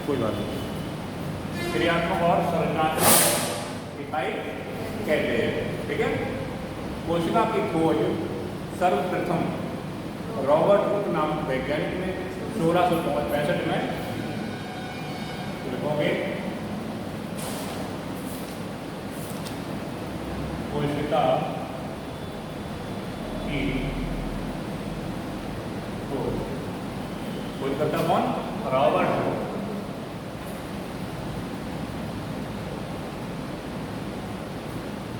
कोई बात नहीं। क्रियात्मक और संरचनात्मक इकाई कहते हैं। ठीक है। कोशिका की खोज सर्वप्रथम रॉबर्ट हुक नामक वैज्ञानिक ने 1665 में लिखोगे कोशिका की खोज करता कौन? Robert Hooke.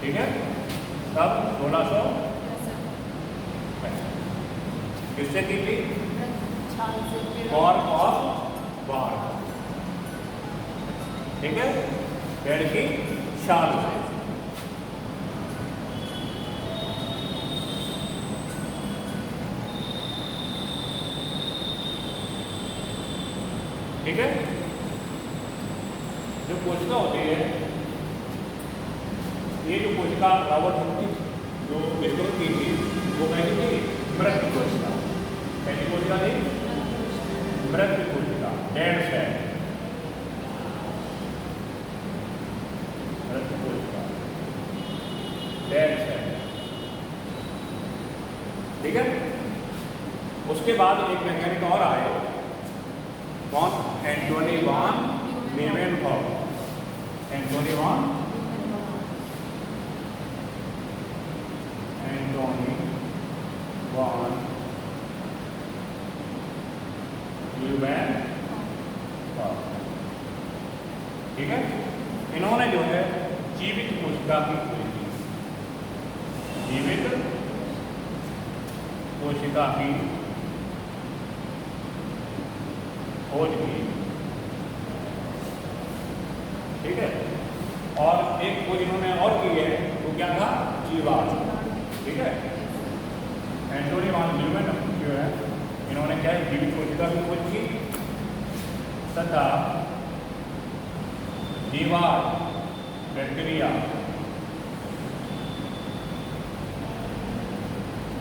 ठीक है। तब 1600 किससे की थी? Cork of bark. ठीक है। पेड़ की छाल से। ठीक है। जो कोशिका होती है, ये जो कोशिका रॉबर्ट हुक की जो विस्तृत की थी वो कैसी थी? मृत कोशिका। कैसी कोशिका थी? मृत कोशिका, डेड सेल। मृत कोशिका, डेड सेल। ठीक है। उसके बाद एक वैज्ञानिक और आए, कौन? Antonie van Leeuwenhoek. Antonie van Leeuwenhoek. ठीक है। इन्होंने जो है जीवित कोशिका की खोज की। जीवित कोशिका की खोज की। ठीक है। और एक खोज इन्होंने और की है, वो क्या था? जीवाणु। ठीक है। एंटोनी वॉन लीवेनहॉफ जो है, इन्होंने क्या है? जीवित कोशिका की खोज की तथा जीवाणु, बैक्टीरिया।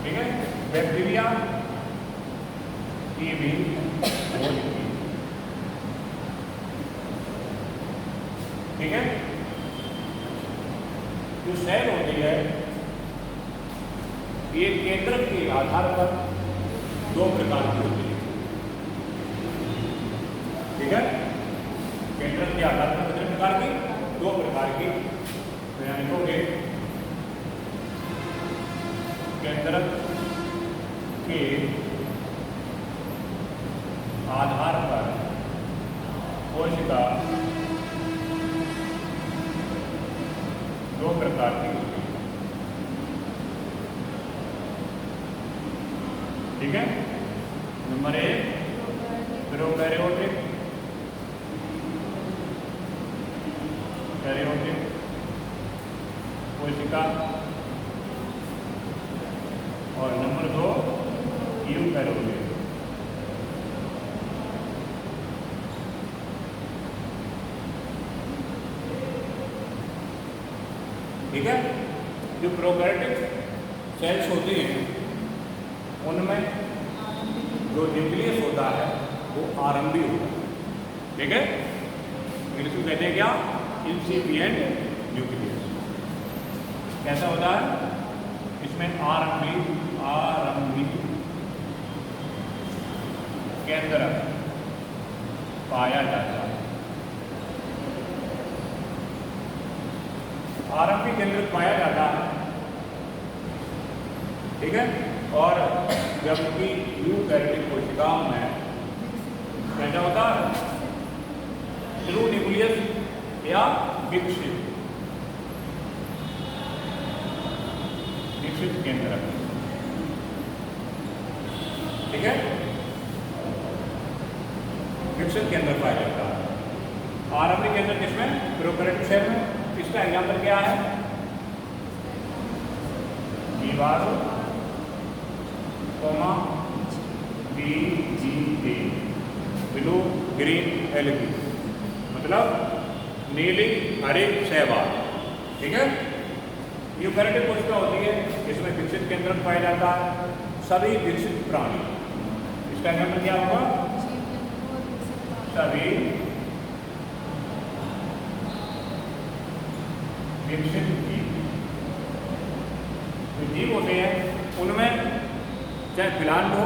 ठीक है। बैक्टीरिया की भी खोज की। ठीक है। जो सेल होती है ये केंद्रक के आधार पर दो प्रकार की होती है। ठीक है। केंद्रक के आधार पर कितने प्रकार की? दो प्रकार की। तो यहाँ लिखोगे केंद्रक के आधार पर कोशिका दो प्रकार की होती है। ठीक है। नंबर 1 प्रोकैरियोटिक, कैरियोटिक कोशिका, और नंबर 2 यूकैरियोटिक। ठीक है। जो प्रोकैरियोटिक सेल्स होती हैं उनमें जो न्यूक्लियस होता है वो आरंभी होता है। ठीक है। इंग्लिश में कहते हैं क्या? इंसिपिएंट न्यूक्लियस। कैसा होता है? इसमें आरंभी केंद्रक पाया जाता है। आरंभी केंद्रक पाया जाता है। ठीक है। और जबकि यूकैरियोटिक कोशिकाओं में कैसा होता है? थ्रू न्यूक्लियस या विकसित केंद्रक। ठीक है। विकसित केंद्र पाया जाता है। आरंभिक केंद्र किसमें? प्रोकैरियोटिक सेल में। इसका एग्जाम्पल क्या है? जीवाणु, BGA, ब्लू ग्रीन एलगी, मतलब नीली हरी शैवाल। ठीक है। यूकैरियोटिक कोशिका होती है इसमें विकसित केंद्रक पाया जाता है सभी विकसित प्राणी। इसका एग्जाम्पल क्या होगा? सभी विकसित जीव। जो जीव होते हैं उनमें चाहे प्लांट हो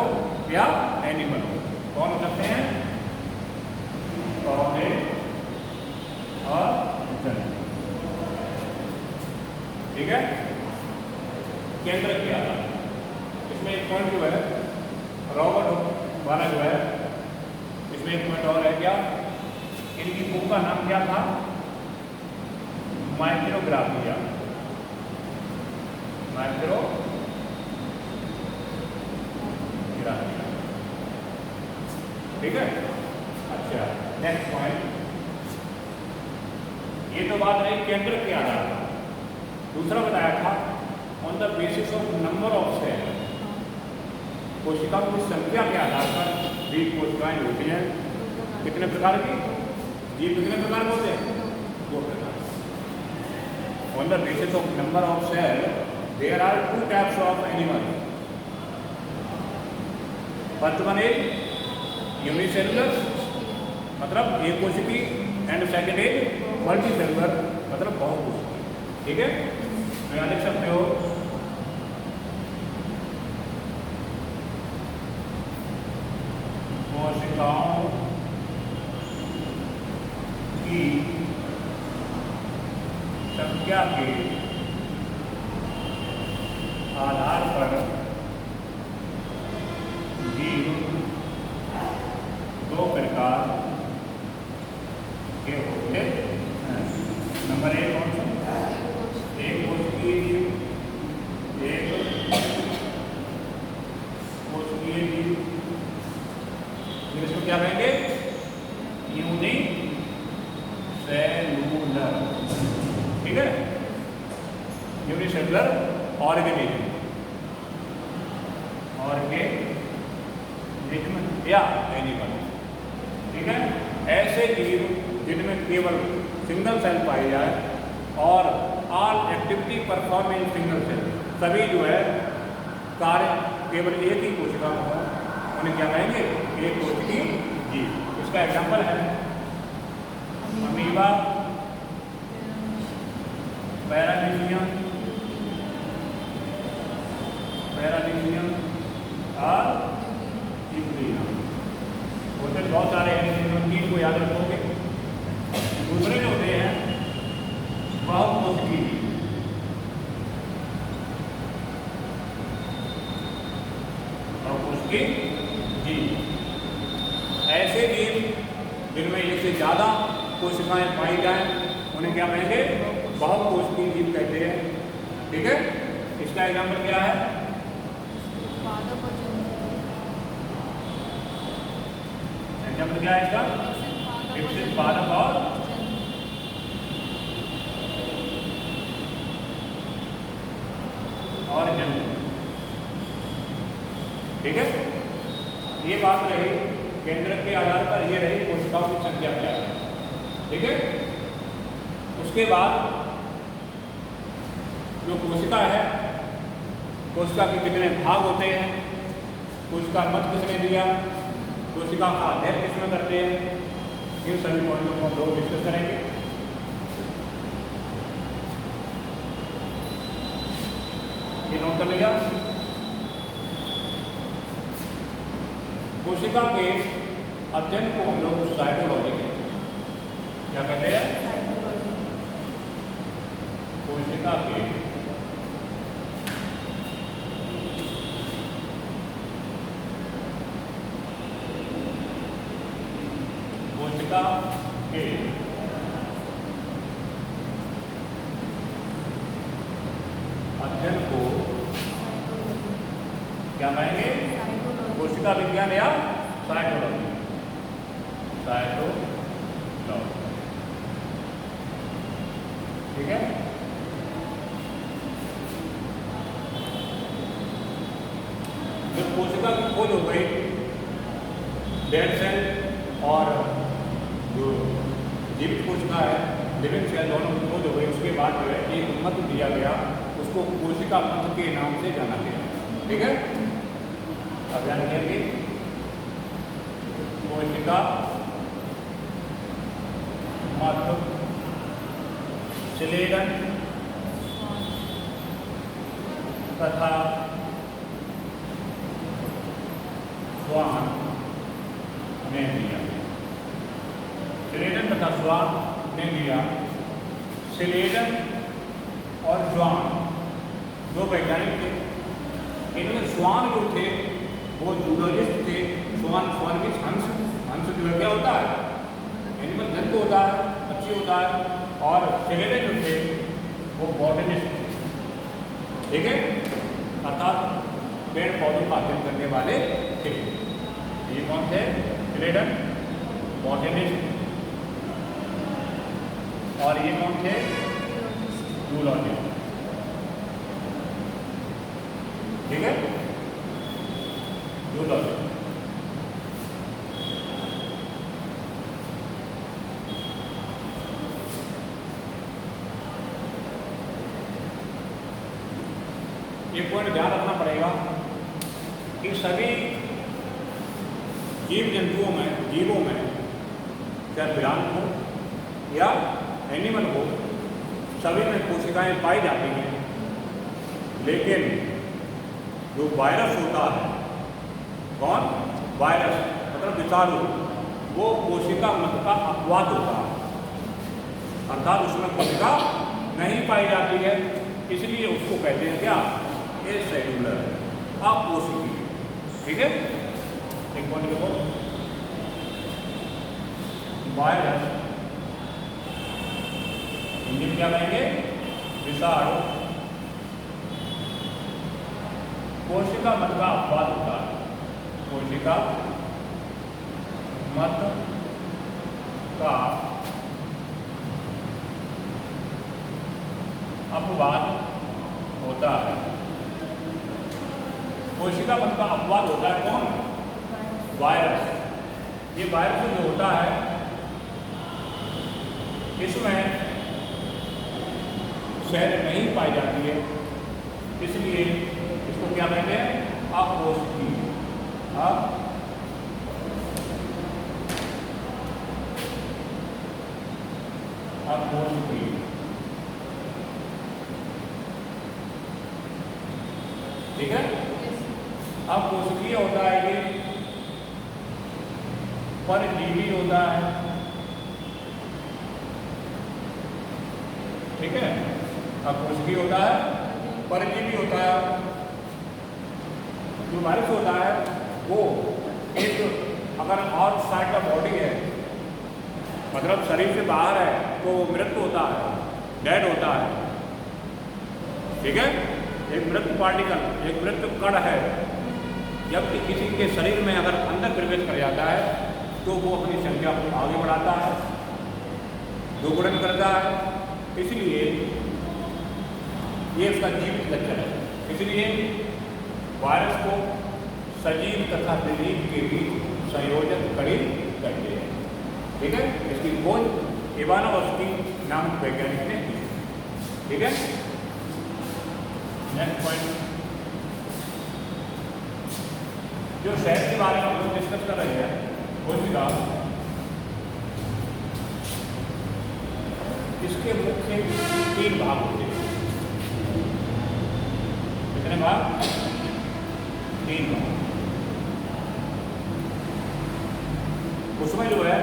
या एनिमल हो, कौन हो सकते हैं? पौधे और जंतु। ठीक है, केंद्र क्या था इसमें एक पॉइंट जो है रॉबर्ट वाला जो है, इसमें एक पॉइंट और है क्या, इनकी बुक का नाम क्या था? माइक्रोग्राफिया। ठीक है। अच्छा, नेक्स्ट पॉइंट, ये तो बात रही केंद्र के आधार पर। दूसरा बताया था on the basis of number of cell, कोशिकाओं की संख्या के आधार पर जीव कोशिकाएं होती हैं। कितने प्रकार की जीव, कितने प्रकार के होते हैं? 2 प्रकार। On the basis of number of cell there are 2 types of animal. First one is unicellular मतलब एक कोशिकी, एंड सेकेंड इज मल्टीसेलुलर मतलब बहुकोशिकी। ठीक है, तो यहाँ देख सकते हो कोशिकाओं की संख्या के आधार पर जीव 2 प्रकार के होते हैं। नंबर 1 कौन सा? एक कोशिकीय जीव, एक कोशिकीय जीव, इसको क्या कहेंगे? यूनिसेलुलर। ठीक है, यूनिसेलुलर ऑर्गेनिज्म या एनिमल। ठीक है, ऐसे जीव जिनमें केवल सिंगल सेल पाई जाए और all activity perform in single cell, सभी जो है कार्य केवल एक ही कोशिका में हो, उन्हें क्या कहेंगे? एक कोशिकीय जीव। इसका एग्जाम्पल है अमीबा, पैरामीशियम और यूरेनियम। होते बहुत सारे हैं, तीन को याद रखोगे। दूसरे जो होते हैं बहुकोशिकीय जीव। बहुकोशिकीय जीव ऐसे जीव जिनमें एक से ज़्यादा कोशिकाएं पाई जाएं, उन्हें क्या कहेंगे? बहुकोशिकीय जीव कहते हैं। ठीक है, इसका एग्जाम्पल क्या है? एग्जाम्पल क्या है इसका? विकसित पादप और जंतु। ठीक है, ये बात रही केंद्र के आधार पर, ये रही कोशिकाओं की संख्या क्या है। ठीक है, उसके बाद जो कोशिका है, कोशिका के कितने भाग होते हैं, कोशिका मत किसने दिया, कोशिका का अध्ययन किसमें करते हैं, इन सभी पॉइंटों को हम लोग डिस्कस करेंगे। ये नोट कर लिया। कोशिका के अध्ययन को हम लोग साइटोलॉजी कहते हैं। क्या कहते हैं? कोशिका के अध्ययन को क्या कहेंगे? कोशिका विज्ञान या साइटोलॉजी। ठीक है, जब कोशिका की खोज हो गई, डेड सेल और जो जीवित कोशिका है, लिविंग सेल, दोनों की खोज हो गई, उसके बाद जो है एक मत दिया गया, उस उसको कोशिका मध्य के नाम से जाना गया। ठीक है, अब ध्यान रखिए कोशिका मध्य स्लेडन तथा स्वान ने दिया। स्लेडन तथा स्वान ने दिया। स्लेडन और स्वान दो वैज्ञानिक थे। इनमें स्वान जो थे वो जूलॉजिस्ट थे। स्वान की हंस जो है क्या होता है, एनिमल जंतु होता है, पक्षी होता है। और स्लेडन जो थे वो बॉटनिस्ट थे। ठीक है, अर्थात पेड़ पौधों का अध्ययन करने वाले थे। ये कौन थे? स्लेडन बॉटनिस्ट, और ये कौन थे? जूलॉजिस्ट। ठीक है, जूलॉजिस्ट। एक पॉइंट ध्यान रखना पड़ेगा कि सभी जीवों में चाहे प्लांट हो या एनिमल हो, सभी में कोशिकाएं पाई जाती हैं। लेकिन जो वायरस होता है, कौन? वायरस मतलब विषाणु, वो कोशिका मध्य का अपवाद होता है, अर्थात उसमें कोशिका नहीं पाई जाती है। इसलिए उसको कहते हैं क्या? एसेल्युलर, अकोशिकीय। ठीक है, एक पॉइंट देखो, वायरस हिंदी में क्या कहेंगे? विषाणु कोशिका मध्य का अपवाद होता है। कोशिका मध्य का अपवाद होता है। कोशिका मध्य का अपवाद होता है कौन? वायरस। ये वायरस जो होता है इसमें सेल नहीं पाई जाती है, इसलिए इसको क्या कहते हैं? अकोशिकीय। अकोशिकीय। ठीक है, अब कोशिकीय होता है ये, परजीवी होता है। ठीक है, अब कोशिकीय होता है, परजीवी होता है। जो वायरस होता है वो एक अगर आउटसाइड का बॉडी है, मतलब शरीर से बाहर है, तो मृत होता है, डेड होता है। ठीक है, एक मृत पार्टिकल, एक मृत कण है। जबकि किसी के शरीर में अगर अंदर प्रवेश कर जाता है तो वो अपनी संख्या को आगे बढ़ाता है, दोगुणन करता है। इसलिए ये उसका जीवित लक्षण है। इसलिए वायरस को सजीव तथा निर्जीव के बीच संयोजन कड़ी कहते हैं। ठीक है, इसकी खोज इवानोव्स्की नामक वैज्ञानिक ने की। ठीक है, नेक्स्ट पॉइंट, जो सेल के बारे में हम लोग डिस्कस कर रहे हैं, कोशिका, इसके मुख्य 3 भाग होते हैं। कितने भाग? 3 भाग। उसमें जो है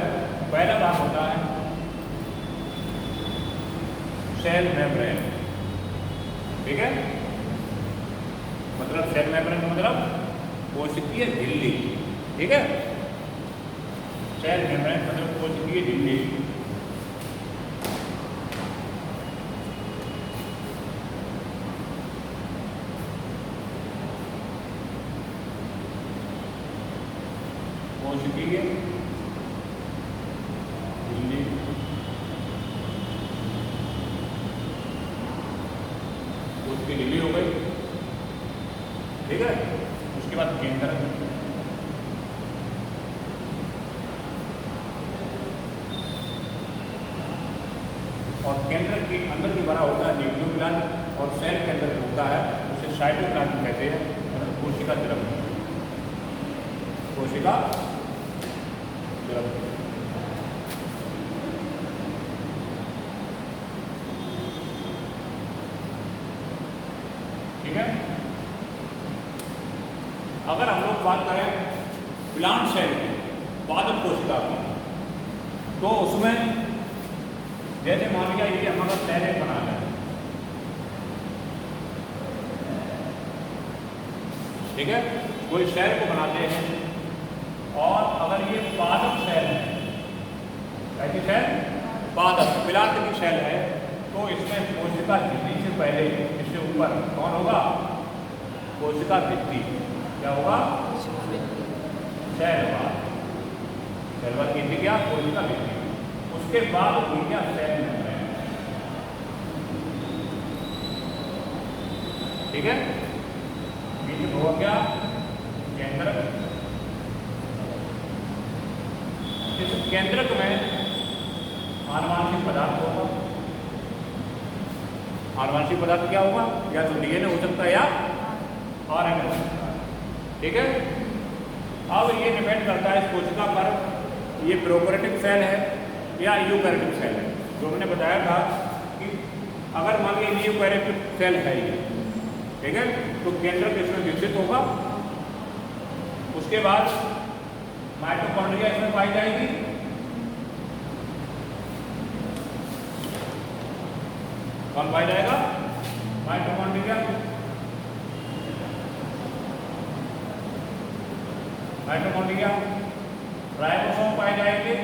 पहला भाग होता है सेल मेम्ब्रेन। ठीक है, मतलब सेल मेम्ब्रेन का मतलब कोशिकीय झिल्ली। ठीक है, सेल मेम्ब्रेन मतलब कोशिकीय झिल्ली। कोशिकीय झिल्ली कोशिकीय झिल्ली हो गई। ठीक है, उसके बाद केंद्र, और केंद्र के अंदर जो बना होता है न्यूक्लियोप्लाज्म, और सेल के अंदर जो होता है उसे साइटोप्लाज्म कहते हैं, मतलब कोशिका द्रव्य। कोशिका द्रव्य। ठीक है। अगर हम लोग बात करें प्लांट सेल की, पादप कोशिका की, तो उसमें जैसे मान लिया ये हमारा सेल एक बना है, ठीक है, कोई सेल को बनाते हैं, और अगर ये पादप सेल है, कैसी सेल? पादप, प्लांट की सेल है, तो इसमें कोशिका भित्ति से पहले इससे ऊपर कौन होगा? कोशिका भित्ति। क्या होगा? Cell wall. सेल वाल की क्या? कोशिका भित्ति। उसके बाद हो गया सेल मेम्ब्रेन। ठीक है। बीच हो गया केंद्रक। इस केंद्रक में आनुवांशिक पदार्थ होगा। आनुवांशिक पदार्थ क्या होगा? या तो डीएनए हो सकता है या आरएनए हो सकता है। ठीक है। अब ये डिपेंड करता है इस कोशिका पर, ये प्रोकैरियोटिक सेल है या यूकैरियोटिक सेल है। जो हमने बताया था कि अगर मान लीजिए यूकैरियोटिक सेल है ये, ठीक है, तो केंद्रक इसमें विकसित होगा। उसके बाद माइटोकॉन्ड्रिया इसमें पाई जाएगी। कौन पाया जाएगा? माइटोकॉन्ड्रिया। माइटोकॉन्ड्रिया। राइबोसोम पाए जाएंगे।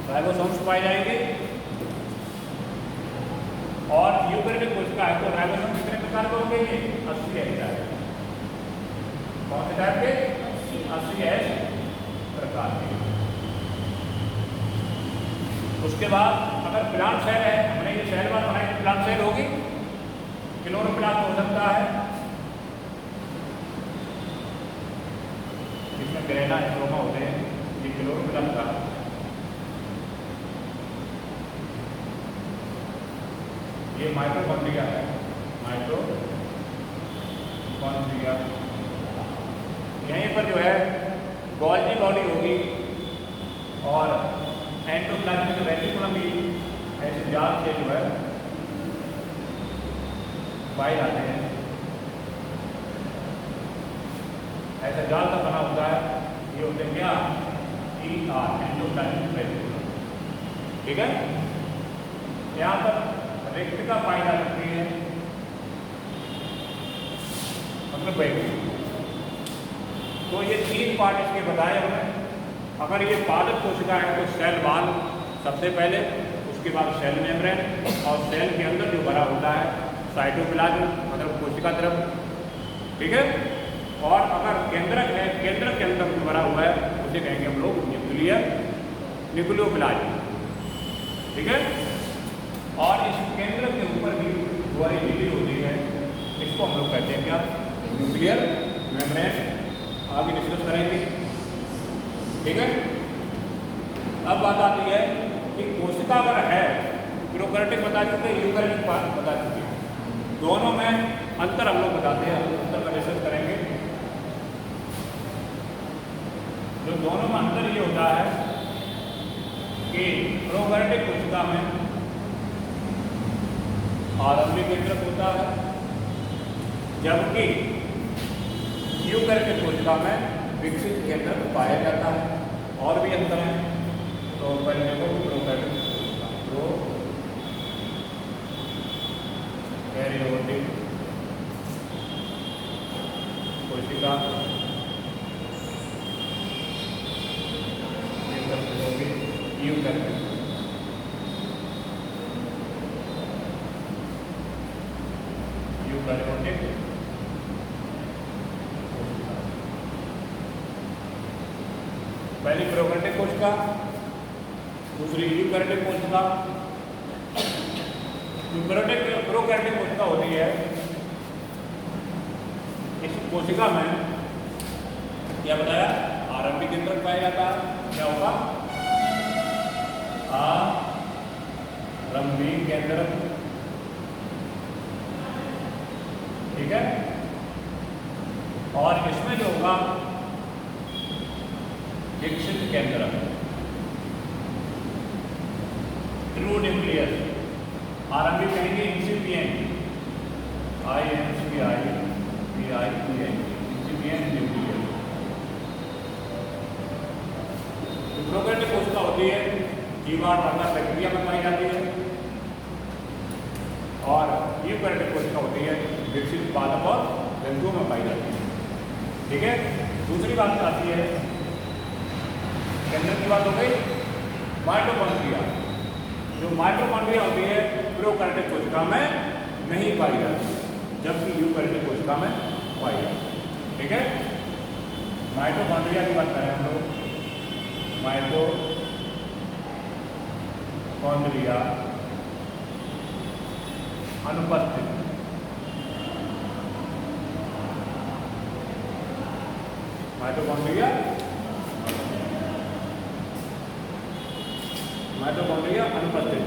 राइबोसोम्स पाए जाएंगे। और यूकैरियोटिक कोशिका है तो राइबोसोम कितने प्रकार के होंगे? ये 80 टाइप। कौन से टाइप के? 80 प्रकार के। उसके बाद अगर प्लांट सेल है, हमने ये सेल वाल बनाई, प्लांट सेल होगी, क्लोरोप्लास्ट हो सकता है, जिसमें ग्रेना स्ट्रोमा होते हैं, ये क्लोरोप्लास्ट का। ये माइटोकॉन्ड्रिया है, माइटोकॉन्ड्रिया। यहीं पर जो है गोल्जी बॉडी होगी और एंडोप्लाज्मिक रेटिकुलम भी ऐसे जाल से जो है पाए जाते हैं। ऐसा जाल का बना होता है, ये होते हैं क्या? Endoplasmic reticulum. ठीक है। यहाँ पर रेक्टिका पाई जा सकती है, मतलब बैक्टीरिया। तो ये 3 पार्ट इसके बताए हमने। अगर ये पादप कोशिका है तो सेल वाल सबसे पहले, उसके बाद सेल मेम्ब्रेन, और सेल के अंदर जो भरा होता है साइटोप्लाज्म, मतलब कोशिका द्रव्य। ठीक है। और अगर केंद्रक है, केंद्रक के अंदर जो भरा हुआ है उसे कहेंगे हम लोग न्यूक्लियोप्लाज्म। ठीक है। और इस केंद्र के ऊपर भी दुआरी झिल्ली होती है, इसको हम लोग कहते हैं क्या? Nuclear membrane. आगे डिस्कस करेंगे। ठीक है। अब बात आती है कि कोशिका अगर है, प्रोकैरियोटिक बता चुके, यूकैरियोटिक बता चुके, दोनों में अंतर हम लोग बताते हैं, अंतर का डिस्कस करेंगे। जो दोनों में अंतर ये होता है कि प्रोकैरियोटिक कोशिका में आरंभिक केंद्रक होता है, जबकि यूकैरियोटिक कोशिका में विकसित केंद्रक पाया जाता है। और भी अंतर है, तो पहले देखो प्रोकैरियोटिक कोशिका, यूकैरियोटिक। यूकैरियोटिक पहली प्रोकैरियोटिक कोशिका, दूसरी यूकैरियोटिक कोशिका। प्रोकैरियोटिक कोशिका होती है कोशिका में क्या बताया, आरंभिक केंद्रक पाया जाता है। क्या होगा, आरंभिक केंद्रक, ठीक है। और इसमें जो होगा विकसित केंद्रक, ट्रू न्यूक्लियस, आरंभिक कहेंगे इंसिपिएंट, इंसिपिएंट न्यूक्लियस। प्रोकैरियोटिक कोशिका होती है जीवाणु अर्थात बैक्टीरिया में पाई जाती है, और यूकैरियोटिक कोशिका होती है विकसित पादप और जंतुओं में पाई जाती है, ठीक है। दूसरी बात आती है, केंद्र की बात हो गई, माइटोकॉन्ड्रिया। जो माइटोकॉन्ड्रिया होती है प्रोकैरियोटिक कोशिका में नहीं पाई जाती, जबकि यूकैरियोटिक कोशिका में पाई जाती है, ठीक है। माइटोकॉन्ड्रिया की बात करें हम लोग, माइटोकॉन्ड्रिया अनुपस्थित, माइटोकॉन्ड्रिया अनुपस्थित,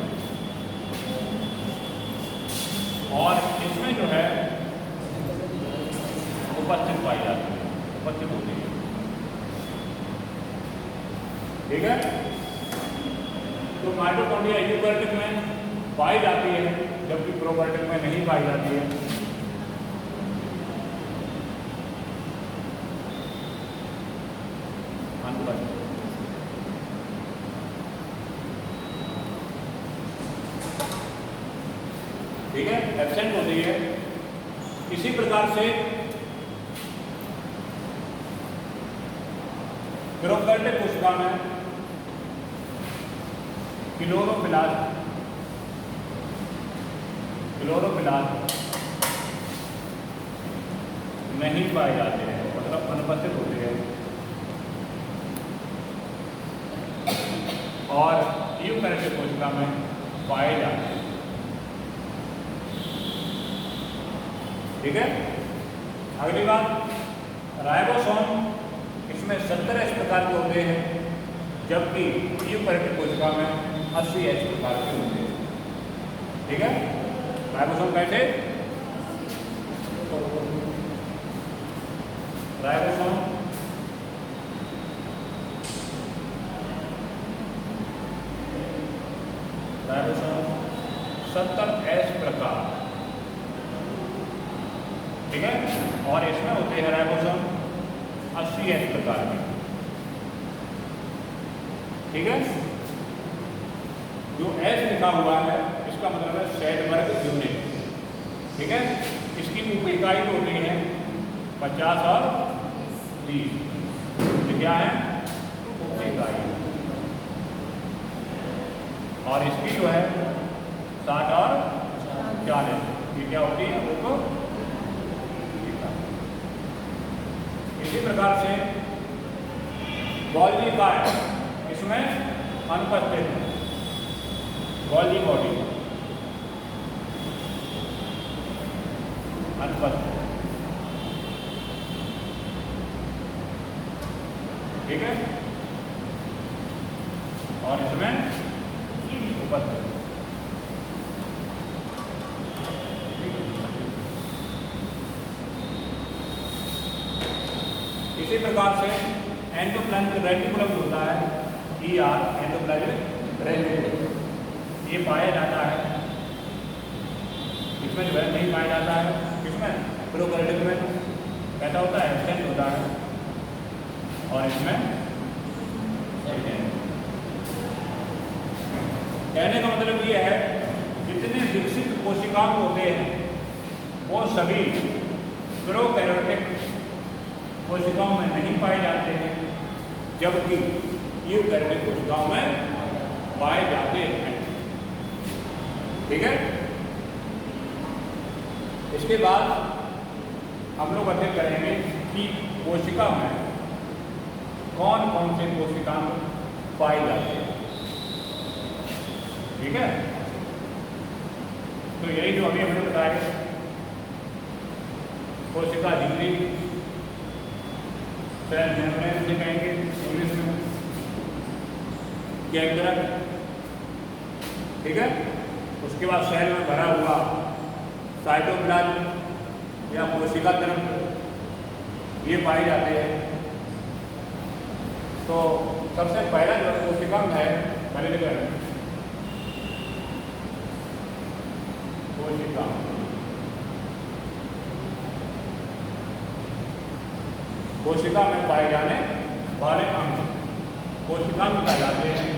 और इसमें जो है उपस्थित पाई जाती है, उपस्थित होती है, ठीक है। तो माइटोकॉन्ड्रिया यूकैरियोटिक में पाई जाती है, जबकि प्रोकैरियोटिक में नहीं पाई जाती है। ठीक है, एब्सेंट होती है। इसी प्रकार से प्रोकैरियोटिक कोशिका में क्लोरोप्लास्ट नहीं पाए जाते हैं, मतलब अनुपस्थित होते हैं, और यूकैरियोटिक कोशिका में पाए जाते हैं, ठीक है। अगली बात, राइबोसोम, इसमें 17 इस प्रकार के होते हैं, जबकि यूकैरियोटिक कोशिका में 80 इस प्रकार के होते हैं, ठीक है। राइबोसोम कैसे, राइबोसोम राइबोसोम 70 इस प्रकार, ठीक है। और इसमें होते हैं राइबोसोम 80 इस प्रकार के, ठीक है। जो एस लिखा हुआ है इसका मतलब है सेडबर्ग यूनिट, ठीक है। इसकी उप इकाई होती है 50 और 30, ये क्या है, उप इकाई, और इसकी जो है 60 और 40, ये क्या होती है, उप। इसी प्रकार से गोल्गी काय, इसमें अनुपस्थित है, गोल्गी बॉडी अनुपस्थित, ठीक है, और इसमें उपस्थित। इसी प्रकार से एंडोप्लाज्मिक रेटिकुलम होता है, ER एंडोप्लाज्मिक रेटिकुलम, ये पाया जाता है, इसमें जो है नहीं पाया जाता है, किसमें, प्रोकैरियोटिक में कैसा होता है, एब्सेंट होता है, और इसमें कहने का मतलब ये है जितने विकसित कोशिकाएं होते हैं वो सभी प्रोकैरियोटिक कोशिकाओं में नहीं पाए जाते हैं, जबकि यूकैरियोटिक कोशिकाओं में पाए जाते हैं, ठीक है। इसके बाद हम लोग अध्ययन करेंगे कि कोशिका में कौन कौन से कोशिकाएं पाई जाती है, ठीक है। तो यही जो अभी हमने बताया, कोशिका झिल्ली, सेल मेम्ब्रेन से कहेंगे इंग्लिश में, केंद्रक, ठीक है। उसके बाद सेल में भरा हुआ साइटोप्लाज्म या कोशिका तंत्र ये पाए जाते हैं। तो सबसे पहला जो कोशिका है, पहले लिखा कोशिका, कोशिका में पाए जाने वाले अंग कोशिका में पाए जाते हैं,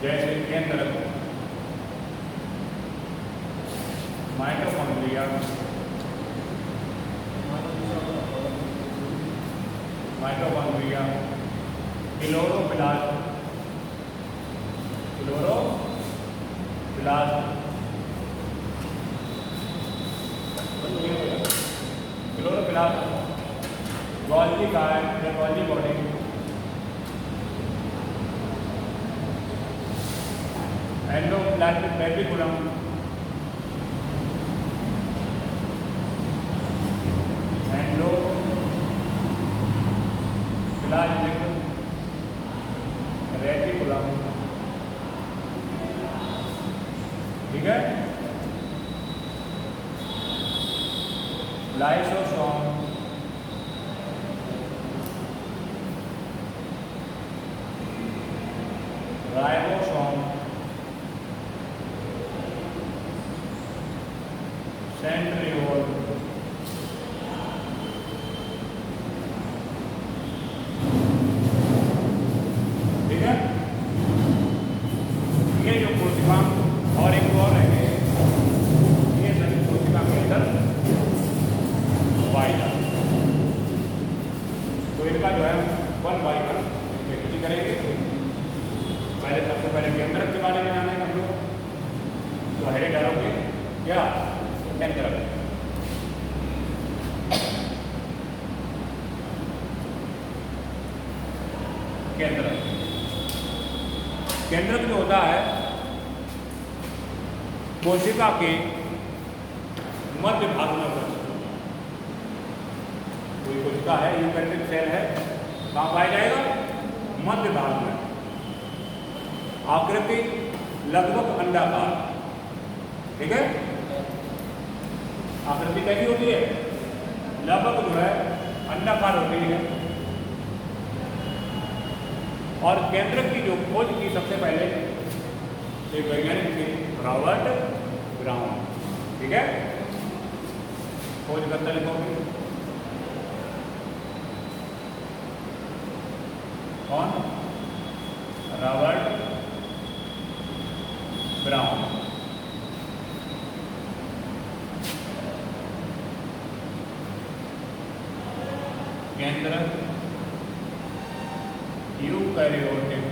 जैसे केंद्रक, माइटोकॉन्ड्रिया, माइटोकॉन्ड्रिया, क्लोरोप्लास्ट, गोल्गी का है, Golgi body, endoplasmic reticulum, endoplasmic reticulum, ठीक है। लाइसोसोम, राइबोसोम, सेंट्रियोल, ठीक है। ये जो कोशिका और एक और है, ये सभी कोशिका के अंदर पाई जाती है। तो इनका जो है 1 बाय 1 खेती करेंगे। पहले सबसे पहले केंद्रक के बारे में जानेंगे हम लोग, तो हेरे डालोगे क्या केंद्रक। केंद्रक जो होता है कोशिका के मध्य भाग में होता है। कोई कोशिका है, यूकैरियोटिक सेल है, कहाँ पाया जाएगा? मध्य भाग में। आकृति लगभग अंडाकार, ठीक है। आकृति कैसी होती है? लगभग जो है अंडाकार होती है। और केंद्रक की जो खोज की सबसे पहले एक वैज्ञानिक थे, रॉबर्ट ब्राउन, ठीक है। खोजकर्ता लिखोगे कौन? Robert brown. केंद्रक यूकैरियोटिक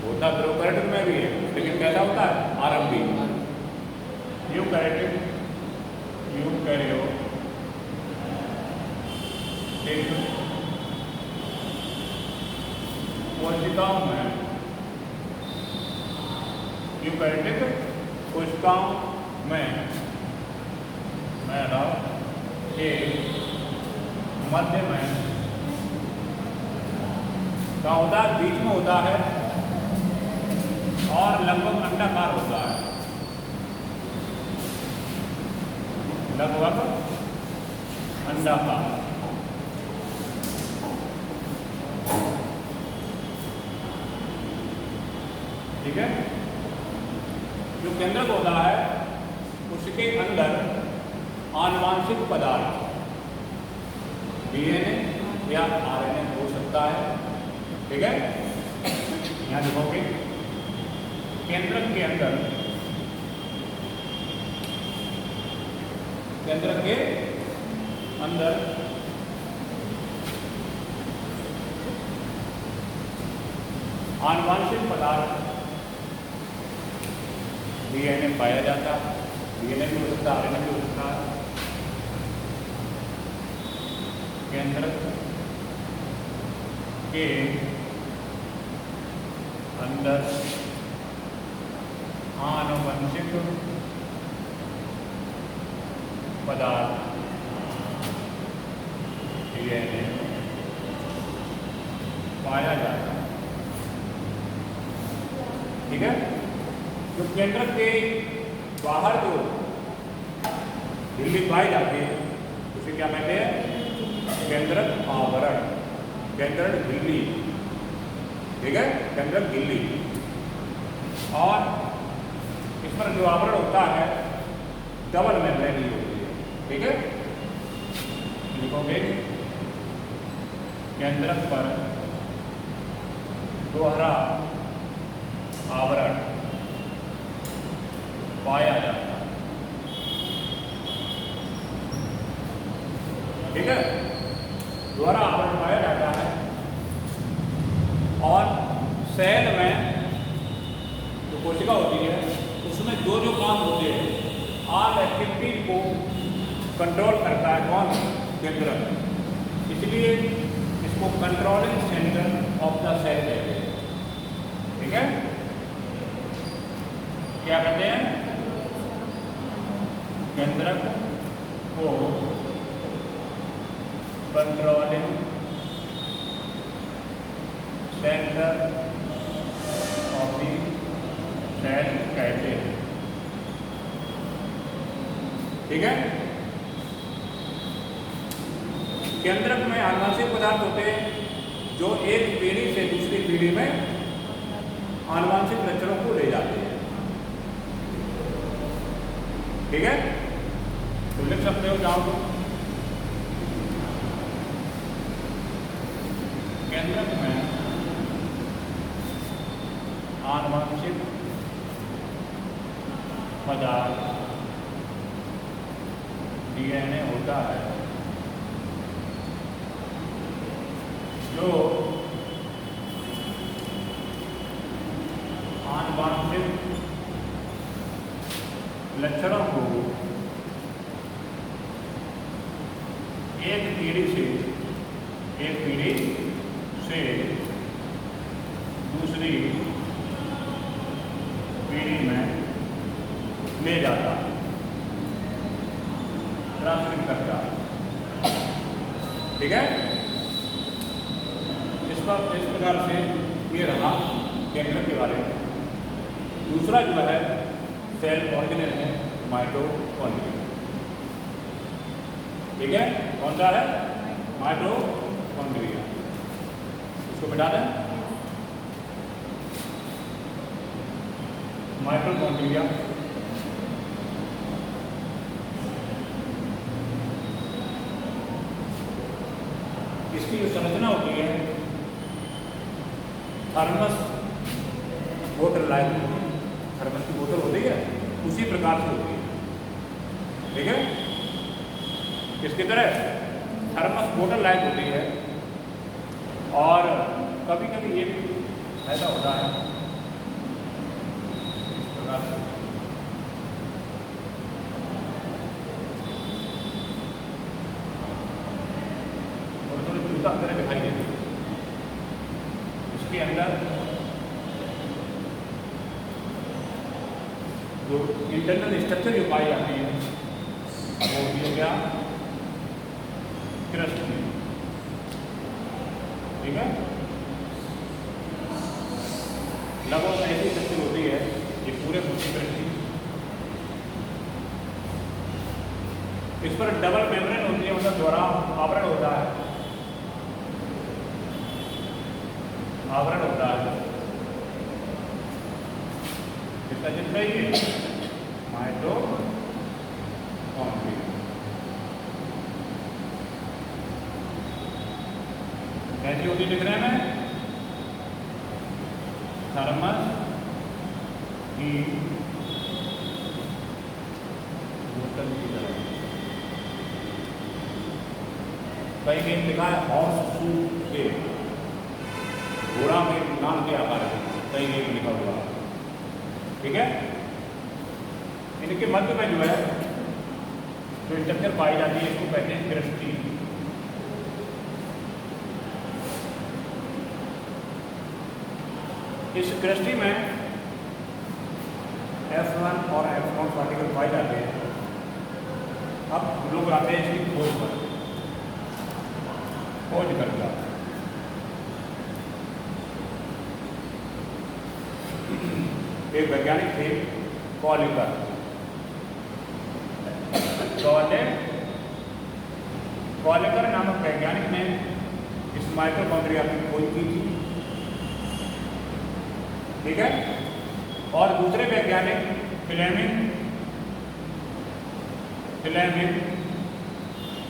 होता प्रोकैरियोटिक में भी है, लेकिन कैसा होता है? आरंभी। यूकैरियोटिक कोशिकाओं में, यूकैरियोटिक कोशिकाओं में के मध्य में का होता है, बीच में होता है और लगभग अंडाकार होता है, लगभग अंडाकार। ठीक है। जो केंद्रक होता है उसके अंदर आनुवांशिक पदार्थ डीएनए या आरएनए हो सकता है, ठीक है। यहाँ देखोगे केंद्रक के अंदर आनुवांशिक पदार्थ डीएनए पाया जाता है। डीएनए भी हो सकता है, आरएनए भी हो सकता है। केंद्रक के अंदर आनुवंशिक पदार्थ डीएनए पाया जाता है। ठीक है, जो केंद्रक के बाहर जो झिल्ली पाई जाती है उसे क्या कहते हैं? केंद्रक आवरण, केंद्रक झिल्ली। ठीक है, केंद्रक झिल्ली। और इस पर जो आवरण होता है डबल मेम्ब्रेन ही होती है। ठीक है, लिखोगे केंद्रक पर दोहरा आवरण पाया जाता है। ठीक है, दोहरा आवरण पाया जाता है। और सेल में जो कोशिका होती है उसमें जो जो काम होते हैं, ऑल एक्टिविटी को कंट्रोल करता है कौन? केंद्रक। इसलिए इसको controlling centre of the cell कहते हैं। ठीक है, क्या कहते हैं? केंद्रक को controlling centre of the cell कहते हैं। ठीक है, केंद्रक में आनुवंशिक पदार्थ होते हैं जो एक पीढ़ी से दूसरी पीढ़ी में आनुवंशिक लक्षणों को ले जाते हैं। ठीक है, तो लिख सकते हो चाहो तो केंद्रक में आनुवंशिक पदार्थ डीएनए होता है जो आनुवंशिक लक्षणों को एक पीढ़ी से दूसरी पीढ़ी में ले जाता, ट्रांसमिट करता। ठीक है, इस प्रकार से ये रहा केंद्रक के बारे में। दूसरा जो है सेल ऑर्गेनेल है माइटोकॉन्ड्रिया। ठीक है, कौन सा है? माइटोकॉन्ड्रिया। इसको मिटा दें। माइटोकॉन्ड्रिया इसकी जो संरचना होती है थर्मस बोतल लाइक होती है। थर्मस की बोतल होती है उसी प्रकार से होती है। ठीक है, किसकी तरह? थर्मस बोतल लाइक होती है। और कभी कभी ये भी ऐसा होता है इस प्रकार से। और थोड़ी जूता अंदर दिखाई देती है। इसके अंदर जो इंटरनल स्ट्रक्चर जो पाई जाती है वो होती है क्या? क्रस्ट में। ठीक है, लगभग ऐसी शक्ति होती है ये पूरे मुट्ठी क्रस्ट। इस पर डबल मेम्ब्रेन होती है, मतलब दोहरा आवरण होता है। आवरण होता है इसका जितना ही है माइटोकॉन्ड्रिया। कैसी होती दिख रहे हैं? थर्मस की बोतल की तरह। कहीं कहीं लिखा है हॉर्स शू के, घोड़ा के नाम के आकार है, कहीं कहीं लिखा हुआ। ठीक है, इनके मध्य में जो है जो स्ट्रक्चर पाई जाती है इसको कहते हैं कृष्टि। इस कृष्टि में F1 और F1 पार्टिकल पाए जाते हैं। अब हम लोग आते हैं इसकी खोज पर। खोज करता एक वैज्ञानिक थे कॉलिकर। कॉलिकर नामक वैज्ञानिक ने इस माइटोकॉन्ड्रिया की खोज की थी, ठीक है। और दूसरे वैज्ञानिक फ्लेमिंग,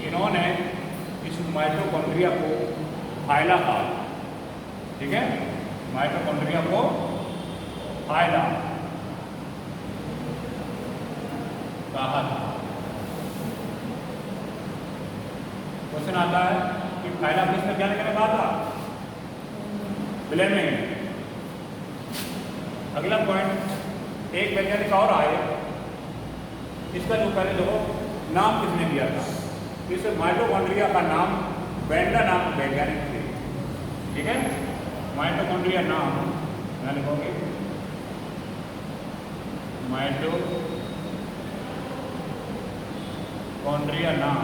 इन्होंने इस माइटोकॉन्ड्रिया को फाइला कहा, ठीक है। माइटोकॉन्ड्रिया को फाइला कहा था। क्वेश्चन आता है कि फाइला किस वैज्ञानिक ने कहा था? फ्लेमिंग। अगला पॉइंट, एक वैज्ञानिक और आए, इसका जो पहले देखो नाम किसने दिया था? इस माइटोकॉन्ड्रिया का नाम बेंडा नाम वैज्ञानिक थे, ठीक है। माइटोकॉन्ड्रिया नाम मैं लिखोगे माइटोकॉन्ड्रिया नाम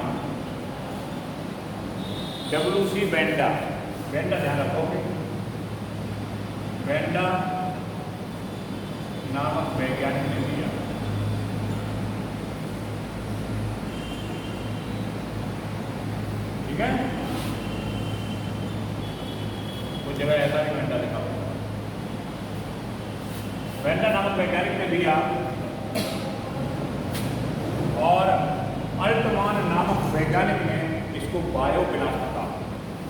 WC बेंडा, बेंडा ध्यान रखोगे, बेंडा नामक वैज्ञानिक ने दिया, ठीक है। कुछ जगह ऐसा भी बेंडा लिखा होगा। बेंडा नामक वैज्ञानिक ने दिया और अल्टमान नामक वैज्ञानिक ने इसको बायोप्लास्ट कहा,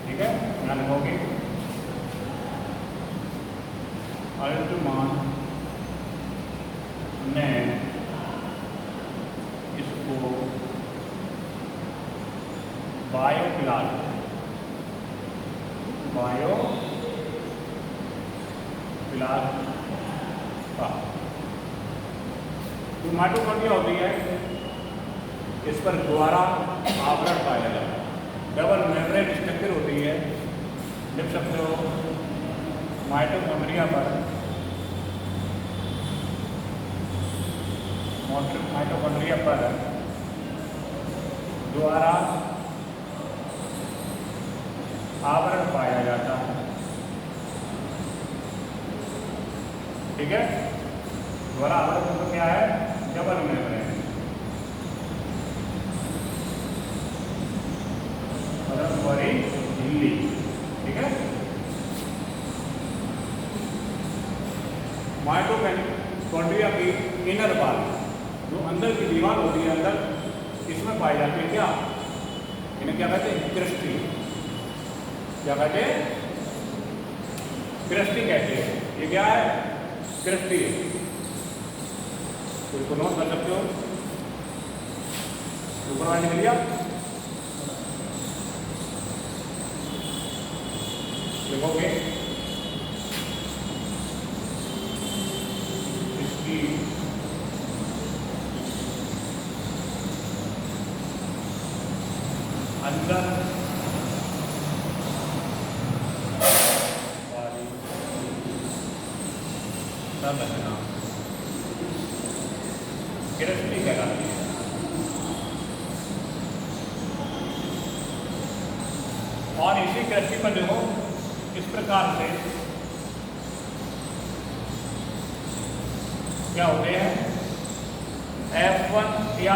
ठीक है। ध्यान रखोगे अल्टमान ने इसको बायोप्लास्ट कहा। तो माइटोकॉन्ड्रिया होती है, इस पर द्वारा आवरण पाया जाता है, डबल मेम्ब्रेन स्ट्रक्चर होती है। लिख सकते हो माइटोकॉन्ड्रिया पर द्वारा आवरण पाया जाता है, ठीक है। द्वारा आवरण तो क्या है? Double membrane. बड़ी झिल्ली, ठीक है। माइटोकॉन्ड्रिया की इनर वॉल, जो अंदर की दीवार होती है, अंदर इसमें पाई जाती है क्या? इन्हें क्या कहते हैं? क्रिस्टी। क्या कहते हैं? क्रिस्टी कहते हैं। ये क्या है? क्रिस्टी। तो इसको नोट कर सकते हो, ऊपर वाले निकल गया, लिखोगे इसकी अंदर वाली संरचना क्रिस्टी कहलाती है। और इसी क्रिस्टी पर देखो इस प्रकार से क्या होते हैं? F1 या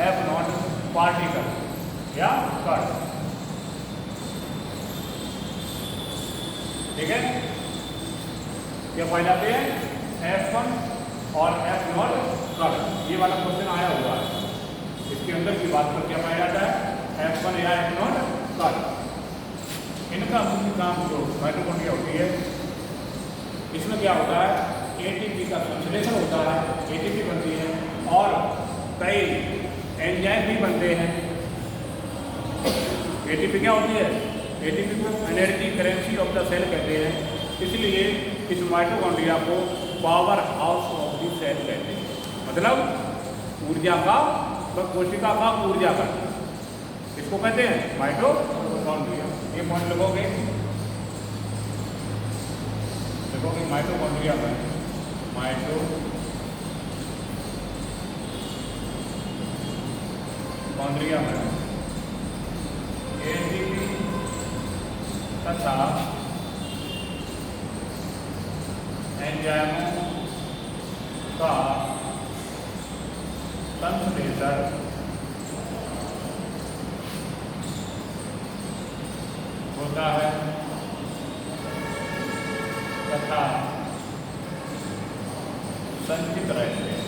F0 पार्टिकल या कण, ठीक है। क्या पाए जाते हैं? F1 और F0 कण। ये वाला क्वेश्चन आया हुआ है, इसके अंदर की बात पर क्या पाया जाता है? F1 या F0 कण। इनका मुख्य काम जो माइटोकॉन्ड्रिया होती है, इसमें क्या होता है? एटीपी का संश्लेषण होता है, एटीपी बनती है और कई एंजाइम भी बनते हैं। एटीपी क्या होती है? एटीपी को energy currency of the cell कहते हैं। इसलिए इस माइटोकॉन्ड्रिया को power house of the cell कहते हैं, मतलब ऊर्जा का, कोशिका का ऊर्जा का, इसको कहते हैं माइटोकॉन्ड्रिया। ये पॉइंट लिखोगे माइटोकॉन्ड्रिया में एटीपी तथा एंजाइमों का संश्लेषण होता है तथा संचित रहते हैं,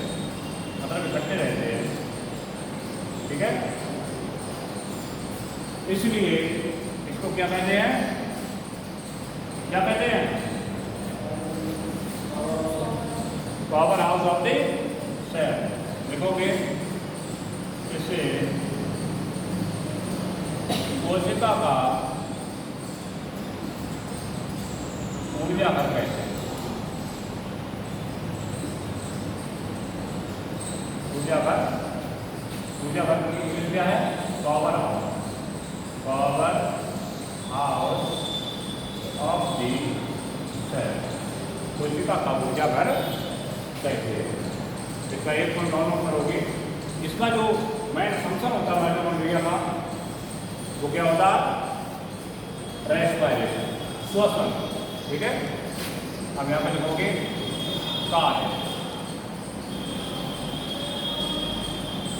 मतलब इकट्ठे रहते हैं। ठीक है, इसलिए इसको क्या कहते हैं, क्या कहते हैं, power house of the cell. लिखोगे इसे कोशिका का ऊर्जा घर कहते हैं। ऊर्जा घर की यूनिट क्या है, power house, power house of the cell, कोशिका का ऊर्जा घर कहते हैं। इसका एक पॉइंट और नोट करोगे, इसका जो मेन फंक्शन होता है माइटोकॉन्ड्रिया का, वो क्या होता है, रेस्पिरेशन, श्वसन। ठीक है, अब यहाँ पर लिखोगे कार्य,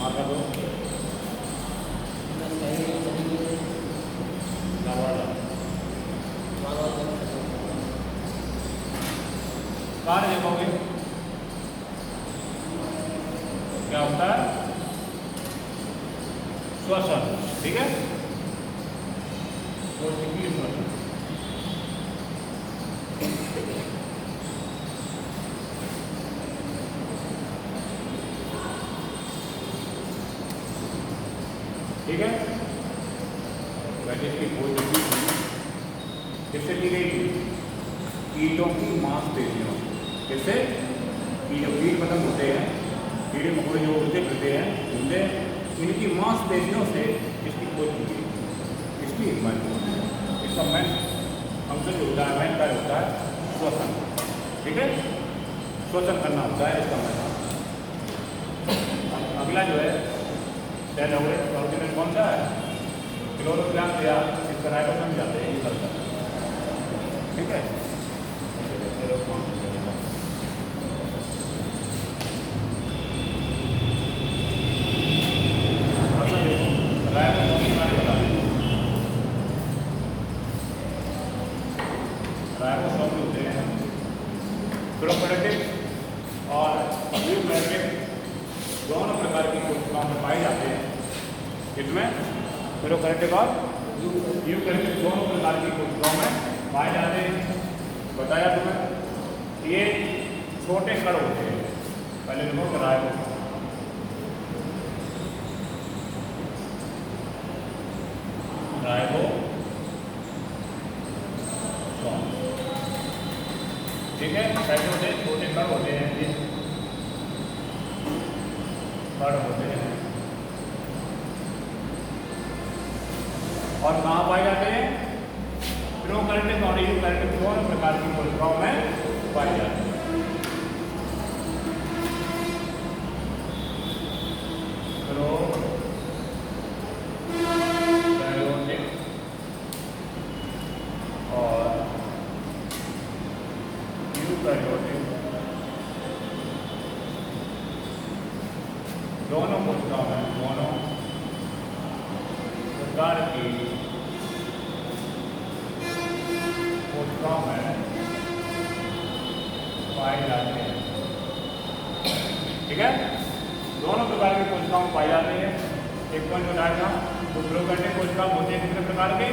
मार्कर दो, कार्य लिखोगे क्या होता है, श्वसन। ठीक है, कोशिकीय श्वसन। ठीक है, वैसे इसकी खोज किससे की गई थी, कीटों की मांसपेशियों। किससे, कि जो कीट पतंग होते हैं, कीड़े मकोड़े जो उड़ते फिरते हैं, उनसे इनकी मांसपेशियों से इसकी खोज की गई। इसकी इसका मेन फंक्शन जो होता है, मेन कार्य होता है श्वसन। ठीक है, श्वसन करना होता है इसका मेन। अगला जो है सेल ऑर्गेनेल कौन सा है, क्लोरोप्लास्ट या इसका राइबोसोम जाते हैं, ये करता है। ठीक है, राइबोसोम होते हैं प्रोकैरियोटिक और यूकैरियोटिक दोनों प्रकार की कोशिकाओं में पाए जाते हैं। इसमें प्रोकैरियोटिक और यूकैरियोटिक दोनों प्रकार की कोशिकाओं में पाए जाते हैं। बताया तुम्हें, ये छोटे कण होते हैं। पहले लिखो राइबोसोम, राइबोसोम। ठीक है, कैसे होते हैं, छोटे कण होते हैं, ये कण होते हैं। और कहाँ पाए जाते हैं, प्रोकैरियोटिक और यूकैरियोटिक दोनों प्रकार की कोशिकाओं में पाए जाते हैं। दोनों कोशिकाओं में दोनों प्रकार की कोशिकाओं में पाए जाते हैं। ठीक है, दोनों प्रकार की कोशिकाओं में पाए जाते हैं। एक पॉइंट बताया था, तो प्रोकैरियोटिक कोशिका होते हैं कितने प्रकार के,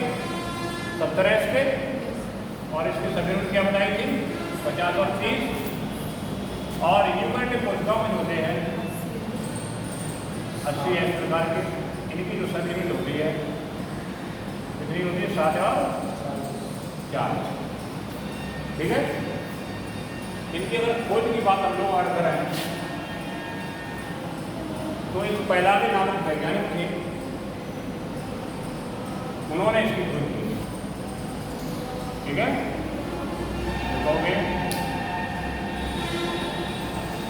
70 इसके, और इसकी सभी यूनिट क्या बताई थी, 50 और 30। और यूकैरियोटिक कोशिकाओं में होते हैं 80 इस प्रकार के। इनकी जो सभी यूनिट होती है कितनी होती है, 7 और 4। ठीक है, इनकी अगर खोज की बात हम लोग और करें तो एक पहला के नामक वैज्ञानिक थे, उन्होंने इसकी खोज की। ठीक है, देखोगे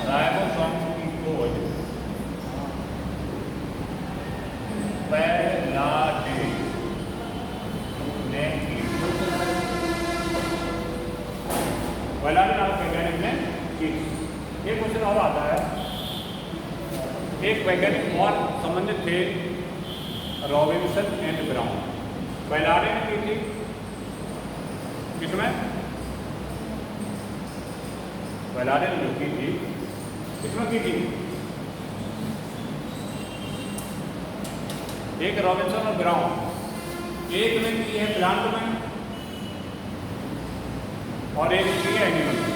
राइबोसोम की खोज पैलाडे ने की। पैलाडे नामक वैज्ञानिक ने एक वैज्ञानिक और संबंधित थे, रॉबिन्सन एंड ब्राउन। बैलारे ने की थी किसमें? बैलारे ने जो की थी किसमें की थी? एक रॉबिन्सन और ब्राउन, एक ने की है प्लांट में और एक की है एनिमल में।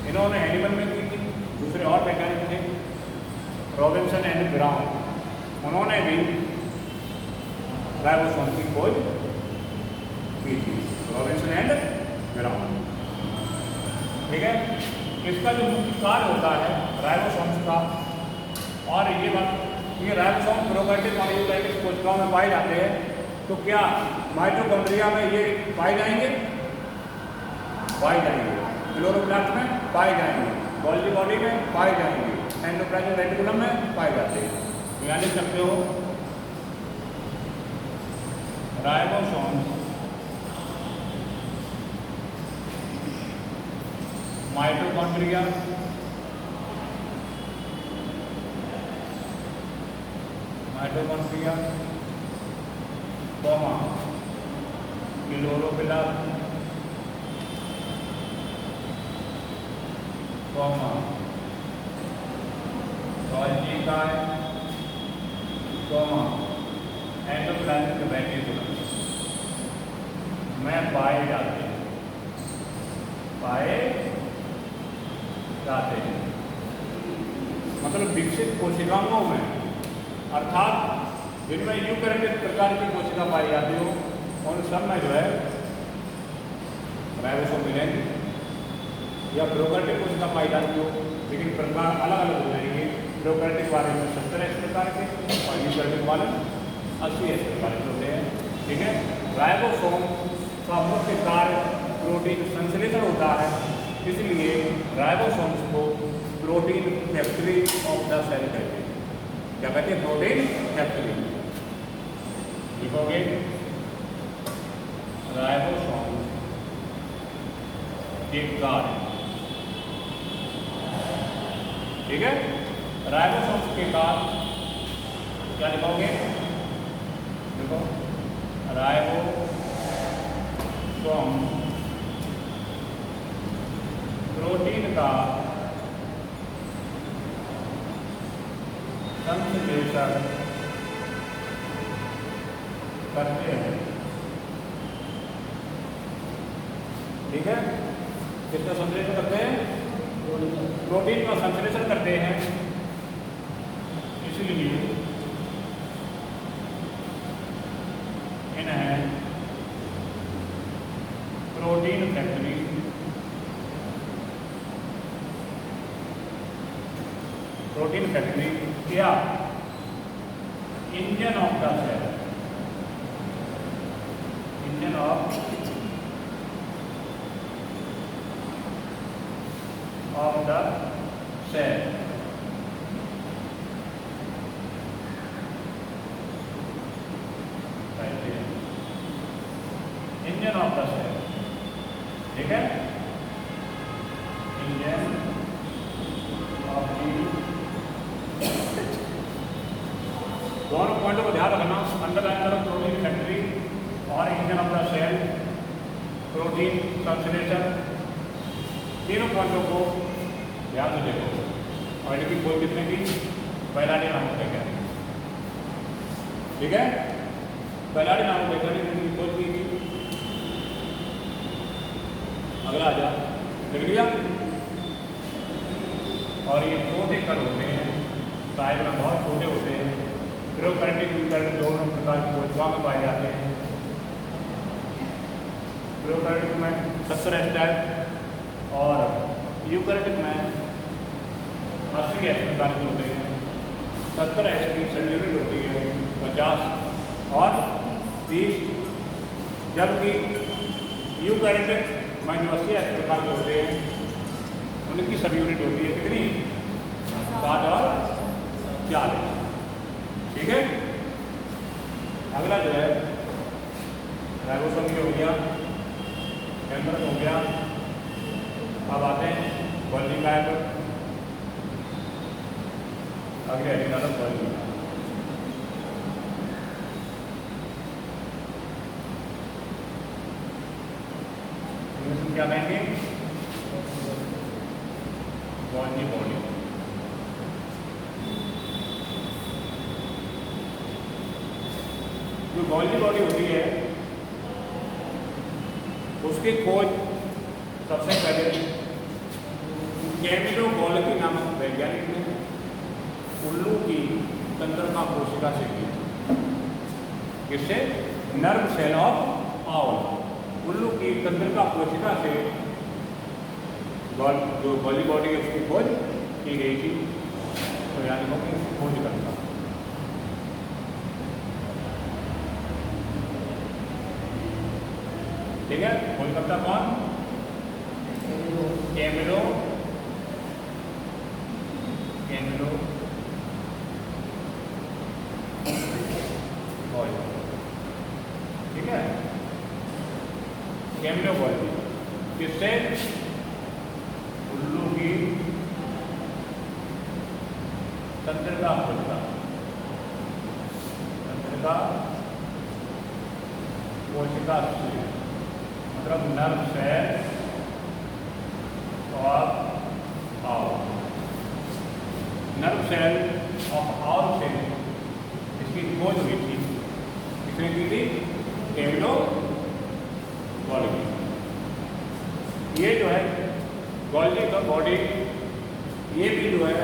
इन्होंने एनिमल में की थी, दूसरे और वैज्ञानिक थे रॉबिन्सन एंड ब्राउन, उन्होंने भी राइबोसोम की खोज की थी, रॉबिन्सन एंड ब्राउन। ठीक है, इसका जो मुख्य कार्य होता है राइबोसोम्स का, और ये बात, ये राइबोसोम प्रोकैरियोटिक और यूकैरियोटिक कोशिकाओं में पाए जाते हैं, तो क्या माइटोकॉन्ड्रिया में ये पाए जाएंगे? पाए जाएंगे। क्लोरोप्लास्ट में पाए जाएंगे, गोल्गी बॉडी में पाए जाएंगे, एंडोप्लाज्मिक रेटिकुलम में पाए जाते हैं। याद लिख सकते हो, ribosome mitochondria, mitochondria, chloroplast, Golgi काय, एंडोप्लाज्मिक रेटिकुलम में पाए जाते हैं, मतलब विकसित कोशिकाओं में, अर्थात जिनमें यूकैरियोटिक प्रकार की कोशिका पाई जाती हो, उन सब में जो है राइबोसोम मिलेंगे, या प्रोकैरियोटिक कोशिका पाई जाती हो, लेकिन प्रकार अलग अलग हो जाएंगे। प्रोकैरियोटिक वाले में 70 इस प्रकार के और यूकैरियोटिक वाले 80 इस प्रकार के होते हैं। ठीक है, राइबोसोम का मुख्य कार्य प्रोटीन संश्लेषण होता है, इसलिए राइबोसोम्स को protein factory of the cell कहते हैं। क्या कहते हैं? Protein factory. लिखोगे राइबोसोम के कार्य। ठीक है, राइबोसोम्स के कार्य क्या लिखोगे? देखो, राइबोसोम प्रोटीन का संश्लेषण करते हैं। ठीक है, किसका संश्लेषण करते हैं? प्रोटीन का संश्लेषण करते हैं, इसलिए इन्हें प्रोटीन फैक्ट्री क्या engine of the cell, engine of the cell कहते हैं, इंजन ऑफ द सेल। ठीक है, इंजन ऑफ द, दोनों पॉइंटों को ध्यान रखना, अंडरलाइन करो, प्रोटीन फैक्ट्री और इंजन ऑफ द सेल, प्रोटीन संश्लेषण, तीनों पॉइंटों को ध्यान से देखो। और इनकी खोज कितने की? बैलारे नामक वैज्ञानिक। ठीक है, बैलारे नामक वैज्ञानिक ने इनकी खोज की थी। अगला आ जा, लिख लिया। और ये छोटे कण होते हैं, साइज में बहुत छोटे होते हैं, प्रोकैरियोटिक यूकैरियोटिक दोनों प्रकार की कोशिकाओं में पाए जाते हैं। प्रोकैरियोटिक में 70 स्टेप और यूकैरियोटिक में 80 ऐसे प्रकार के होते हैं। 70 ऐसी सेल यूनिट होती है, 50 और 30, जबकि यूकैरियोटिक में जो 80 ऐसे प्रकार के होते हैं, उनकी सब यूनिट होती है कितनी? 7 और 40। ठीक है, अगला जो है राइबोसोम हो गया, मेम्ब्रेन हो गया। अब आते हैं गोल्गी काय पर। आगे हेडिंग डालो गॉल्गी। क्या कहेंगे? Golgi body. जो गॉल्गी बॉडी होती है उसकी खोज सबसे पहले कैमिलो गॉल्गी नामक वैज्ञानिक ने उल्लू की तंत्रिका कोशिका से की। किससे? नर्व सेल ऑफ आउल, उल्लू की तंत्रिका कोशिका से जो गॉल्गी बॉडी है उसकी खोज की गई थी। तो यानी कि उसकी खोज करता। ठीक है, खोज करता कौन? Camillo Golgi. ठीक है, कैमिलो गॉल्गी किससे? उल्लू की तंत्रिका कोशिका से, मतलब nerve cell of owl, nerve cell of owl से इसकी खोज हुई थी। किसने की थी? Camillo Golgi. ये जो है गॉल्गी का बॉडी, ये भी जो है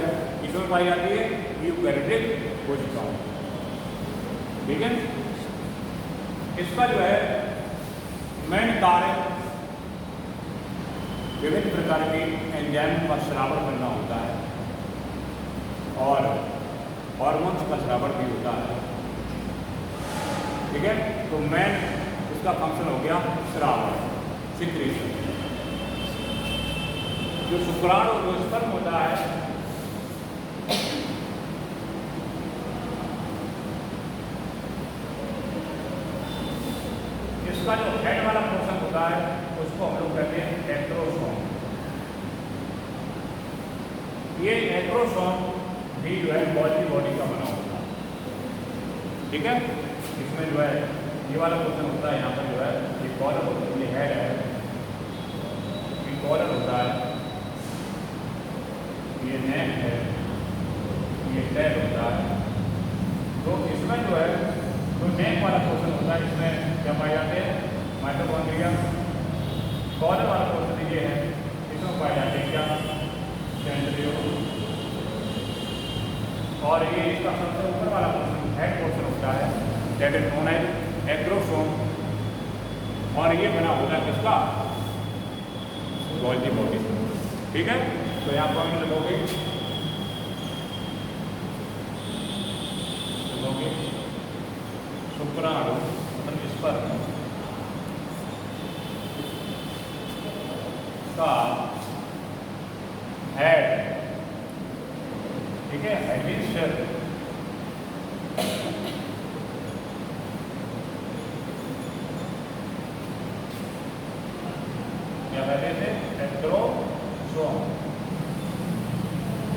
इसमें पाई जाती है यूकैरियोटिक कोशिकाओं। ठीक है, इसका जो है मेन कार्य विभिन्न प्रकार के एंजाइम का श्रावण करना होता है और हॉर्मोन्स का श्रावण भी होता है। ठीक है, तो मेन इसका फंक्शन हो गया श्रावण, सिक्रेशन। जो शुक्राणु जो स्पर्म होता है इसका जो हेड वाला पोर्शन होता है उसको हम लोग कहते हैं एक्रोसोम। ये एक्रोसोम भी जो है गॉल्गी बॉडी का बना होता है। ठीक है, इसमें जो है ये वाला पोर्शन होता है, यहाँ पर जो है ये कॉलर होता है, ये हेड है, ये कॉलर होता है, ये नेक है, ये टेल होता है। तो इसमें जो है जो नेक वाला पोर्शन होता है इसमें क्या पाए जाते हैं? माइटोकॉन्ड्रिया। कॉलर वाला पोर्शन ये है, इसमें पाए जाते हैं क्या? सेंट्रियोल। और ये इसका सबसे ऊपर वाला पोर्शन हेड पोर्शन होता है, that is known as acrosome. और ये बना होता है किसका? Golgi body. ठीक है, तो यहाँ पॉइंट लगोगे शुक्राणु मतलब स्पर्म का हेड। ठीक है, हेड सेल क्या कहते थे? एक्रोसोम।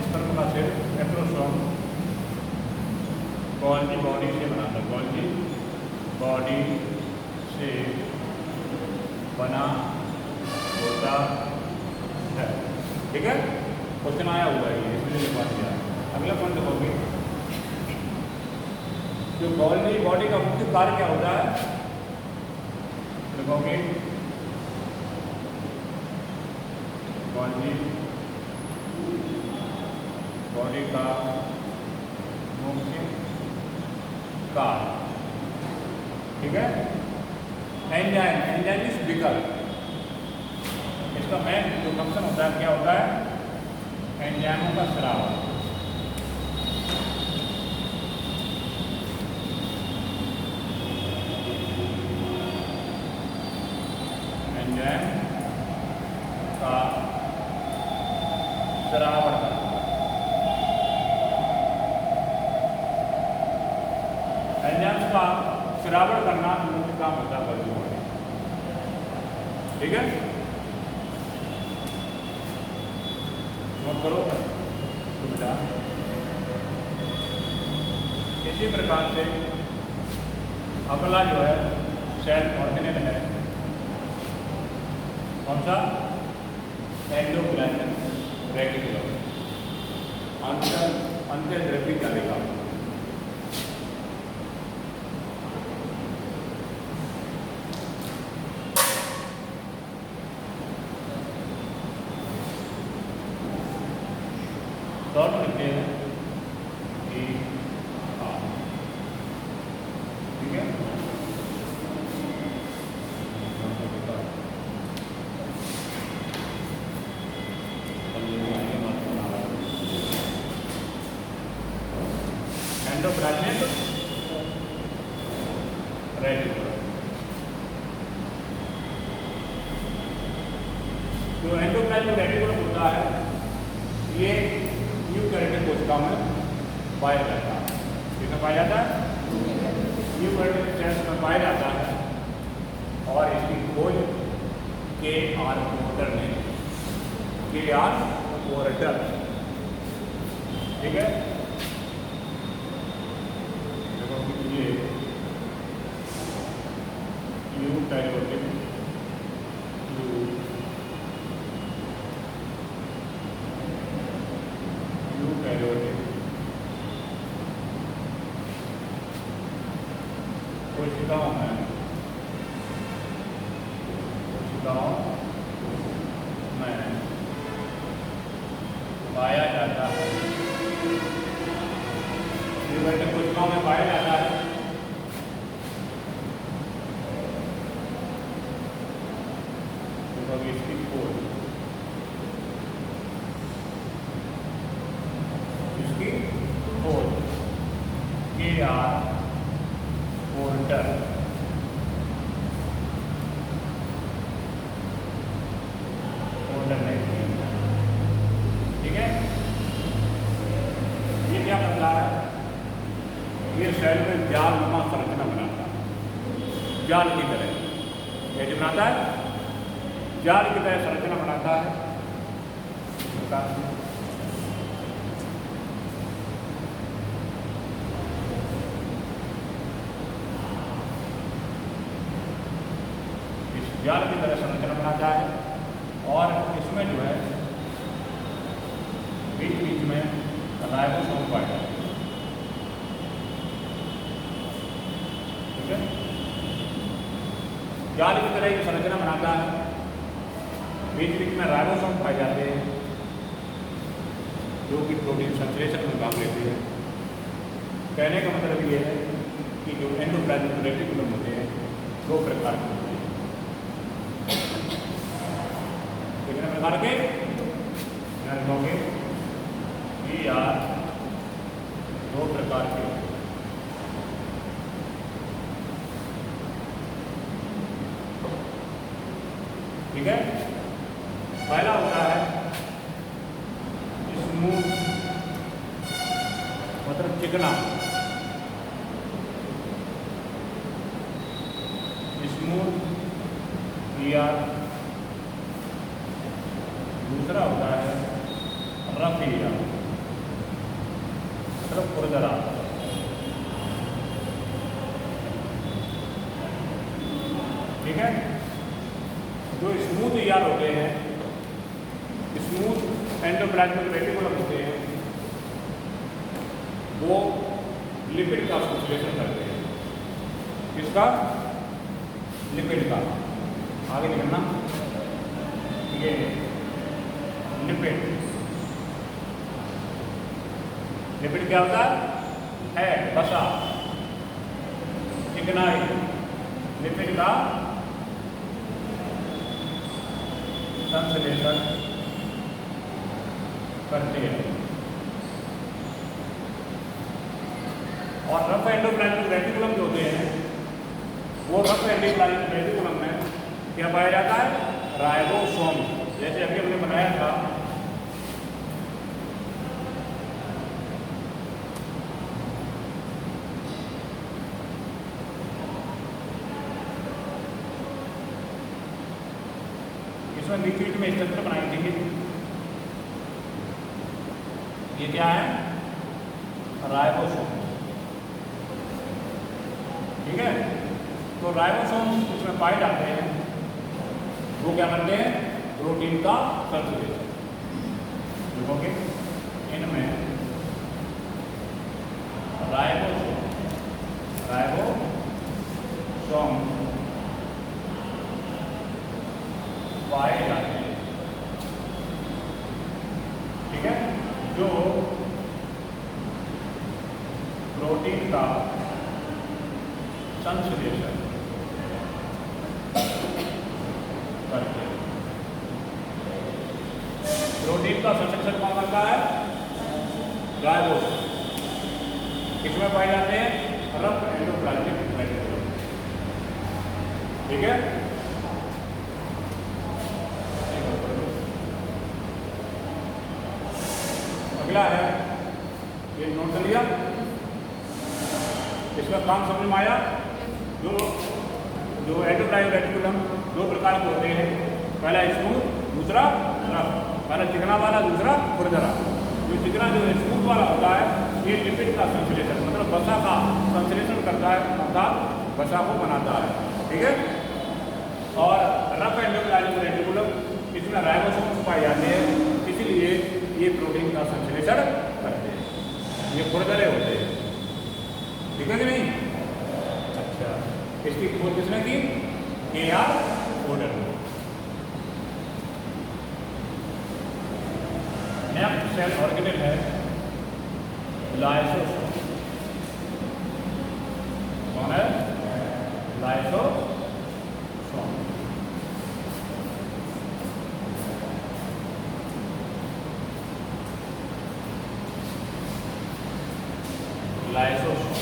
स्पर्म का सेल एक्रोसोम गॉल्गी बॉडी से बना था, गॉल्गी बॉडी से बना होता है। ठीक है, क्वेश्चन आया हुआ है ये, इसलिए लिखवा दिया। अगला पॉइंट देखोगे, जो गॉल्गी बॉडी का मुख्य कार्य क्या होता है? देखोगे गॉल्गी बॉडी का मुख्य कार्य, ठीक है, एंजाइम, एंजाइमिक विकल्प। इसका मेन जो फंक्शन होता है क्या होता है? एंजाइमों का स्राव। एंजाइम का स्रावण करना। एंजाइम्स का श्रावण करना मुख्य काम होता है गॉल्गी बॉडी। ठीक है, नोट करो सुविधा। इसी प्रकार से अगला जो है सेल ऑर्गेनेल है, कौन सा? एंडोप्लाज्मिक रेटिकुलम, अंतर्द्रव्य तालिका। शॉर्ट लिखते हैं कि ठीक है। Endoplasmic reticulum. जो एंडोप्लाज्मिक रेटिकुलम होता है ये यूकैरियोटिक कोशिकाओं में पाया जाता है। किसमें पाया जाता है? यूकैरियोटिक सेल्स में पाया जाता है। और इसकी खोज के.आर. पोर्टर ने, के.आर. पोर्टर, ठीक है। देखो ये यूकैरियोटिक कोशिकाओं में पाया जाता है। यूकैरियोटिक कोशिकाओं में पाया जाता है। तो इसकी खोज, के.आर. पोर्टर, ने की, ठीक है। ये क्या करता है? ये सेल में जाल नुमा संरचना बनाता है, जाल की तरह। कैसे बनाता है? जाल की तरह संरचना बनाता है। जाल की तरह संरचना बनाता है और इसमें जो है बीच बीच में राइबोसोम पाया जाता है, ठीक है। जाल की तरह की संरचना बनाता है, बीच बीच में राइबोसोम पाए जाते हैं जो कि प्रोटीन संश्लेषण में काम लेते हैं। कहने का मतलब ये है कि जो एंडोप्लाज्मिक रेटिकुलम होते हैं दो प्रकार के होते हैं। कितने प्रकार के? के.आर. दो प्रकार के। ठीक है। पहला होता है स्मूथ, मतलब चिकना, स्मूथ ईआर। दूसरा होता है रफ ईआर, मतलब खुरदरा। ठीक है। जो स्मूथ ईआर होते हैं, स्मूथ एंडोप्लाज्मिक रेटिकुलम होते हैं, वो लिपिड का संश्लेषण करते हैं। किसका? लिपिड का। आगे लिखना, ये लिपिड। लिपिड क्या होता है? वसा, चिकनाई, लिपिड का संश्लेषण करते हैं। और रफ एंडोप्लाज्मिक रेटिकुलम जो होते हैं, वो रफ एंडोप्लाज्मिक रेटिकुलम में क्या पाया जाता है? राइबोसोम। जैसे अभी हमने बनाया था, इसमें लिक्विड में स्ट्रक्चर बनाई थी। ये क्या है? राइबोसोम। ठीक है। तो राइबोसोम इसमें पाए जाते हैं, वो क्या करते हैं, प्रोटीन का संश्लेषण। देखोगे इनमें राइबोसोम पाए जाते हैं, ठीक है, जो प्रोटीन का संश्लेषण करते हैं। प्रोटीन का संश्लेषण कौन करता है, राइबोसोम। किसमें पाए जाते हैं, रफ एंडोप्लाज्मिक रेटिकुलम, ठीक है। अगला है, ये नोट कर लिया, इसका काम समझ में आया। जो एंडोप्लाज्मिक रेटिकुलम दो प्रकार के होते हैं, पहला स्मूथ, दूसरा रफ। पहला चिकना वाला, दूसरा खुरदरा। जो चिकना जो स्मूथ वाला होता है, ये लिपिड का संश्लेषण मतलब वसा का संश्लेषण करता है, अर्थात वसा को बनाता है, ठीक है। और रफ एंडोप्लाज्मिक रेटिकुलम, इसमें राइबोसोम पाए जाते हैं, इसीलिए ये प्रोटीन का संश्लेषण करते हैं, ये खुरदरे होते हैं, ठीक है कि नहीं। अच्छा, इसकी खोज किसने की, A.R. Gordon। Next cell organelle है लाइसोसोम। कौन है, लाइसोसोम। लाइसोसोम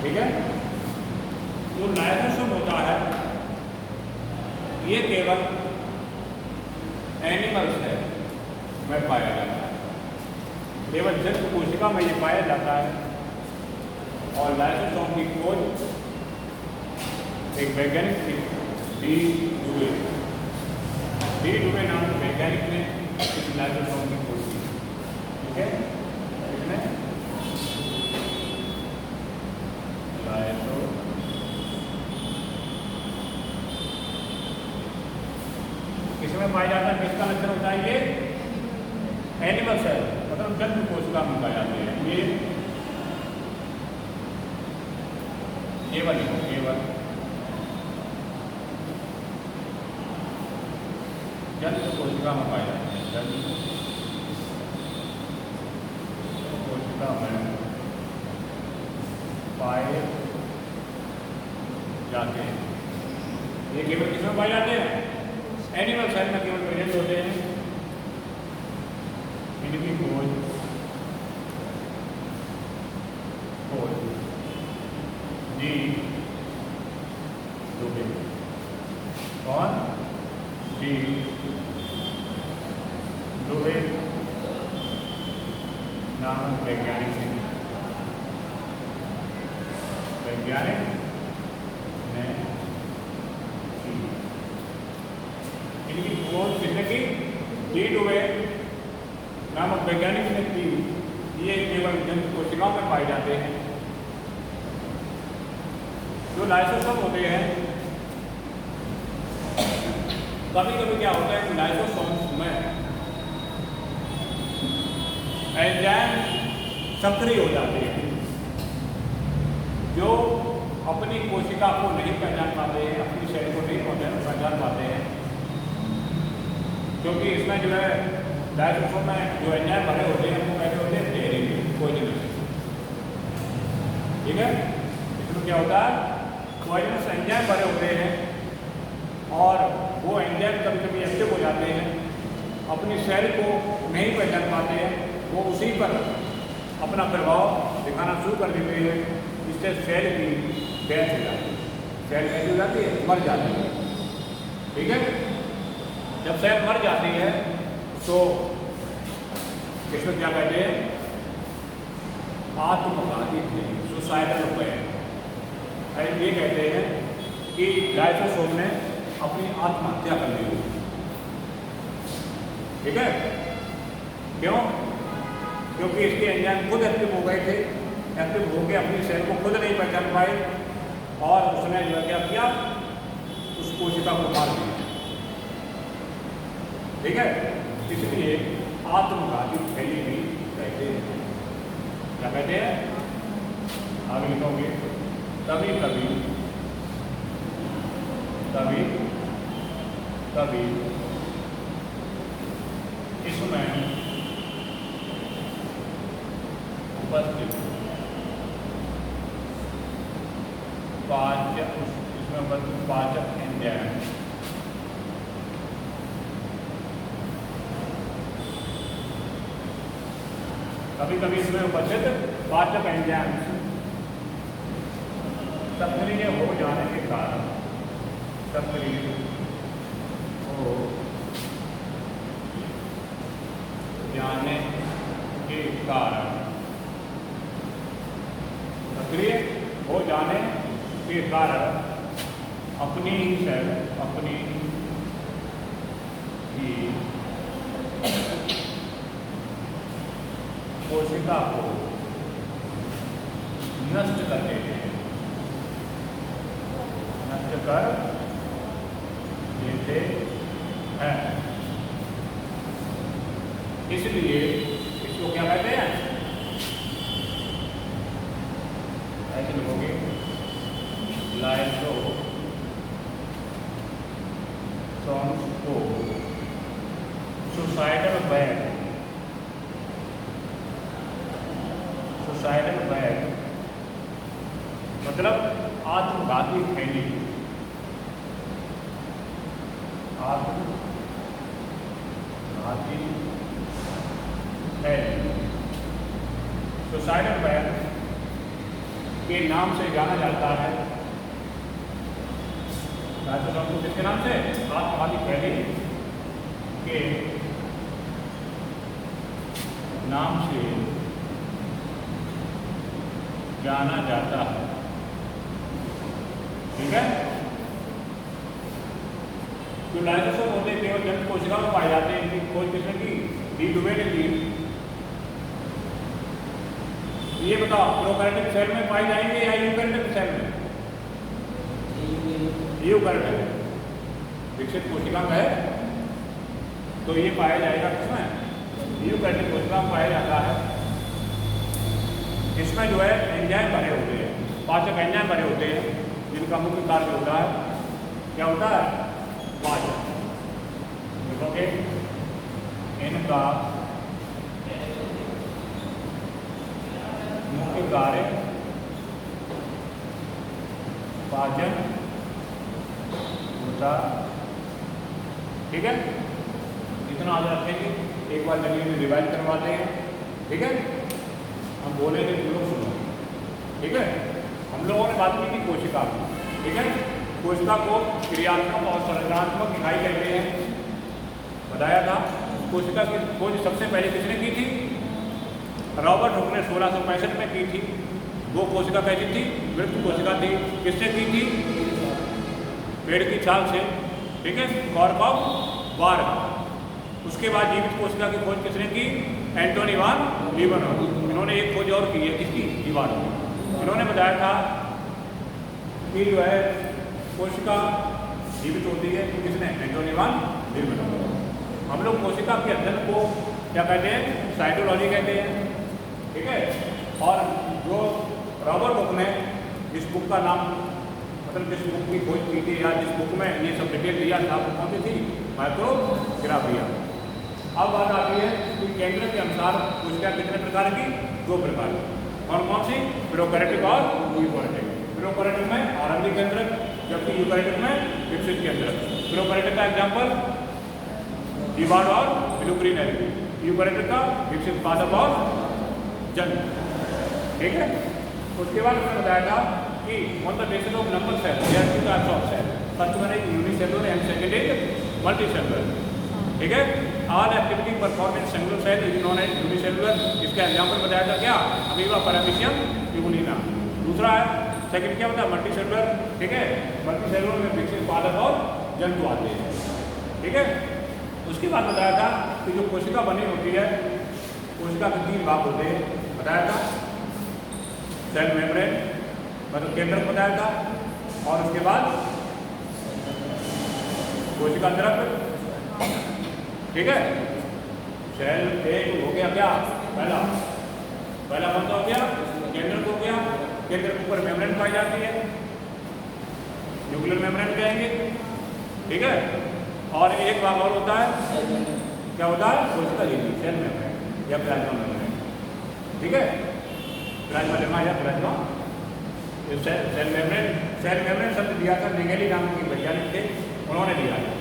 ठीक है। जो लाइसोसोम होता है, ये केवल एनिमल्स है में पाया जाता है, केवल जंतु कोशिका में ये पाया जाता है। और लाइसोसोम की खोज एक वैज्ञानिक थी, डी डुवे नाम के वैज्ञानिक ने इस लाइसोसोम की खोज की, ठीक है। इसमें इसमें पाया जाता है, किसका लक्षण होता है, ये एनिमल सेल मतलब जंतु कोशिका में पाए जाते हैं। ये वाली जंतु कोशिका में पाए जाते हैं, जंतु कोशिका में पाए जाते हैं। ये केवल किसमें पाए जाते हैं, एनिमल सेल में केवल प्रेजेंट होते हैं। इनकी खोज डी डुवे, कौन, डी डुवे नामक वैज्ञानिक ने इनकी खोज किसने की, डी डुवे नामक वैज्ञानिक ने की। ये केवल जंतु कोशिकाओं में पाए जाते हैं। जो लाइसोसोम होते हैं, कभी कभी क्या होता है कि लाइसोसोम्स में एंजाइम सक्रिय हो जाते हैं, जो अपनी कोशिका को नहीं पहचान पाते हैं, अपनी सेल को नहीं पहचान पाते हैं, क्योंकि इसमें जो है लाइसोसोम में जो एंजाइम भरे होते हैं वो कैसे होते हैं, जहरीले, पॉइजनस, ठीक है। इसमें क्या होता है, पॉइजनस एंजाइम भरे होते हैं और वो एंजाइम कभी कभी एक्टिव हो जाते हैं, अपनी सेल को नहीं पहचान पाते हैं, वो उसी पर अपना प्रभाव दिखाना शुरू कर देते हैं। इससे सेल की डेथ हो जाती है, सेल कैसे हो जाती है, मर जाती है, ठीक है। जब सेल मर जाती है तो इसमें क्या कहते हैं, आत्मघाती क्रिया, सुसाइडल उपाय, ये कहते हैं कि लाइसोसोम ने अपनी आत्महत्या कर ली। ठीक है, क्यों? क्योंकि इसके एंजाइम खुद एक्टिव हो गए थे, एक्टिव होकर अपनी सेल को खुद नहीं पहचान पाए और उसने जो है क्या किया, उस कोशिका को मार दिया। ठीक है, इसलिए आत्मघाती फैली भी कहते हैं। क्या कहते हैं? आगे लिखोगे, कभी कभी कभी कभी इसमें उपस्थित पाचक एंजाइम कभी कभी इसमें उपस्थित पाचक एंजाइम सक्रिय हो जाने के कारण सक्रिय हो जाने के कारण सक्रिय हो जाने के कारण अपनी ही सेल अपनी ही कोशिका को नष्ट कर देते हैं, नष्ट कर देते हैं। इसलिए इसको क्या कहते हैं? ऐसे लिखोगे, लाइसोसोम्स को सुसाइडल बैग मतलब आत्मघाती थैली, आत्मघाती थैली सुसाइडल बैग के नाम से जाना जाता है। लाइसोसोम को किसके नाम से? आत्मघाती थैली के नाम से जाना जाता है। ठीक है, जो लाइसोसोम होते हैं केवल जन्म कोशिका में पाए जाते हैं। इनकी खोज किसने की? डी डुवे ने की। ये बताओ, प्रोकैरियोटिक सेल में पाए जाएंगे या यूकैरियोटिक सेल में? यूकैरियोटिक विकसित कोशिका में है तो ये पाया जाएगा किसमें? यूकैरियोटिक कोशिका में पाया जाता है। इसमें जो है एंजाइम भरे होते हैं, पाचक एंजाइम भरे होते हैं, जिनका मुख्य कार्य होता है क्या होता है? पाचन। देखोगे, इनका मुख्य कार्य पाचन होता। ठीक है, इतना याद रखेंगे। एक बार जल्दी रिवाइज करवाते हैं। ठीक है, हम बोलेंगे तुम लोग सुनो। ठीक है, हम लोगों ने बात की थी कोशिका की। ठीक है, कोशिका को क्रियात्मक और संरचनात्मक इकाई कहते हैं, बताया था। कोशिका की खोज सबसे पहले किसने की थी? रॉबर्ट हुक ने 1665 में की थी। वो कोशिका कैसी थी? मृत कोशिका थी। किससे की थी? पेड़ की छाल से। ठीक है, कॉर्क ऑफ बार्क। उसके बाद जीवित कोशिका की खोज किसने की? एंटोनी वान लीवनहोफ। इन्होंने एक खोज और की है, किसकी? जीवाणु की। इन्होंने बताया था कि जो है कोशिका जीवित होती है। किसने? एंटोनी वान लीवनहोफ। हम लोग कोशिका के अध्ययन को क्या कहते हैं? साइटोलॉजी कहते हैं। ठीक है, और जो रॉबर्ट हुक ने जिस बुक का नाम मतलब जिस बुक की खोज की थी या जिस बुक में ये सब डिटेल दिया था वो कौन सी थी? माइक्रोग्राफिया। अब बात आती है कि केंद्र के अनुसार कोशिका कितने प्रकार की? 2 प्रकार की। कौन कौन सी? प्रोकैरियोटिक और यूकैरियोटिक। प्रोकैरियोटिक में आरंभिक केंद्रक, जबकि यूकैरियोटिक में विकसित केंद्रक। प्रोकैरियोटिक का एग्जाम्पल जीवाणु और यूक्रिनरी। यूकैरियोटिक का विकसित पादप और जन्म। ठीक है, उसके बाद उसने बताया था कि on the basis of number cell there are 2 types of cell. First one is unicellular and second is multicellular. ठीक है, all activity perform in single cell is known as unicellular. इसका एग्जांपल बताया था क्या? अमीबा, पैरामीशियम, ट्यूबुलिना। दूसरा है second क्या होता है मल्टी सेलुलर, ठीक है। मल्टी सेलुलर में विकसित पादप और जंतु आते हैं, ठीक है। उसके बाद बताया था कि जो कोशिका बनी होती है, कोशिका के 3 भाग होते हैं, बताया था। सेल मेम्ब्रेन मतलब केंद्रक बताया था, और उसके बाद कोशिका अंतरक, ठीक है। सेल एक हो गया क्या, पहला कौन सा हो गया, केंद्रक हो गया। केंद्र के ऊपर मेम्ब्रेन पाई जाती है, न्यूक्लियर मेम्ब्रेन कहेंगे, ठीक है। और एक भाग और होता है, क्या होता है, कोशिका झिल्ली, सेल मेम्ब्रेन या प्लाज्मा मेम्ब्रेन, ठीक है। प्लाज्मा लेमा या प्लाज्मा सेल मेम्ब्रेन शब्द दिया था निगेली नाम के वैज्ञानिक थे, उन्होंने दिया है,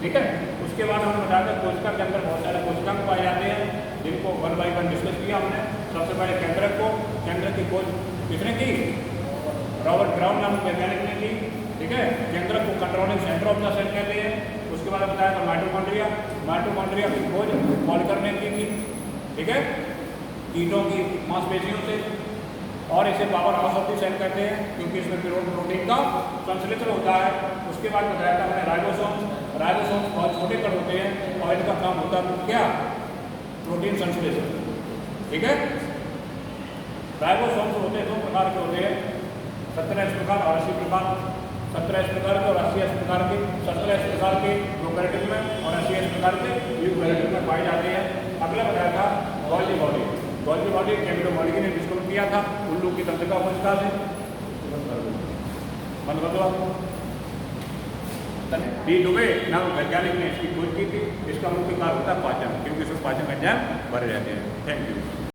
ठीक है। उसके बाद हमने बताया था कोशिका के अंदर बहुत सारे कोशिकांग पाए जाते हैं, जिनको 1 by 1 डिस्कस किया हमने। सबसे पहले केंद्रक की खोज किसने की, रॉबर्ट ब्राउन नामक वैज्ञानिक ने की, ठीक है। केंद्रक को controlling centre of the cell कहते हैं। उसके बाद बताया था माइटोकॉन्ड्रिया की खोज मॉलिकर ने की थी, ठीक है, कीटों की मांसपेशियों से। और इसे power house of the cell कहते हैं, क्योंकि इसमें प्रोटीन का संश्लेषण होता है। उसके बाद बताया था हमने राइबोसोम्स बहुत छोटे कण होते हैं और इनका काम होता है क्या, प्रोटीन संश्लेषण, ठीक है। राइबोसोम्स होते हैं 2 प्रकार के होते हैं, 17 प्रकार और 80 प्रकार। 17 प्रकार के और 80 प्रकार के। 17 प्रकार के प्रोकैरियोट में और 80 प्रकार के यूकैरियोट में पाए जाते हैं। अगला बताया था गोल्गी बॉडी कैमिडोमोलिकी ने डिस्कवर किया था उल्लू की तंत्रिका कोशिका से। बंद कर दो आपको। डी दुबे नामक वैज्ञानिक ने इसकी खोज की थी। इसका मुख्य कार्य होता है पाचन, क्योंकि इसमें पाचन एंजाइम भरे रहते हैं। Thank you.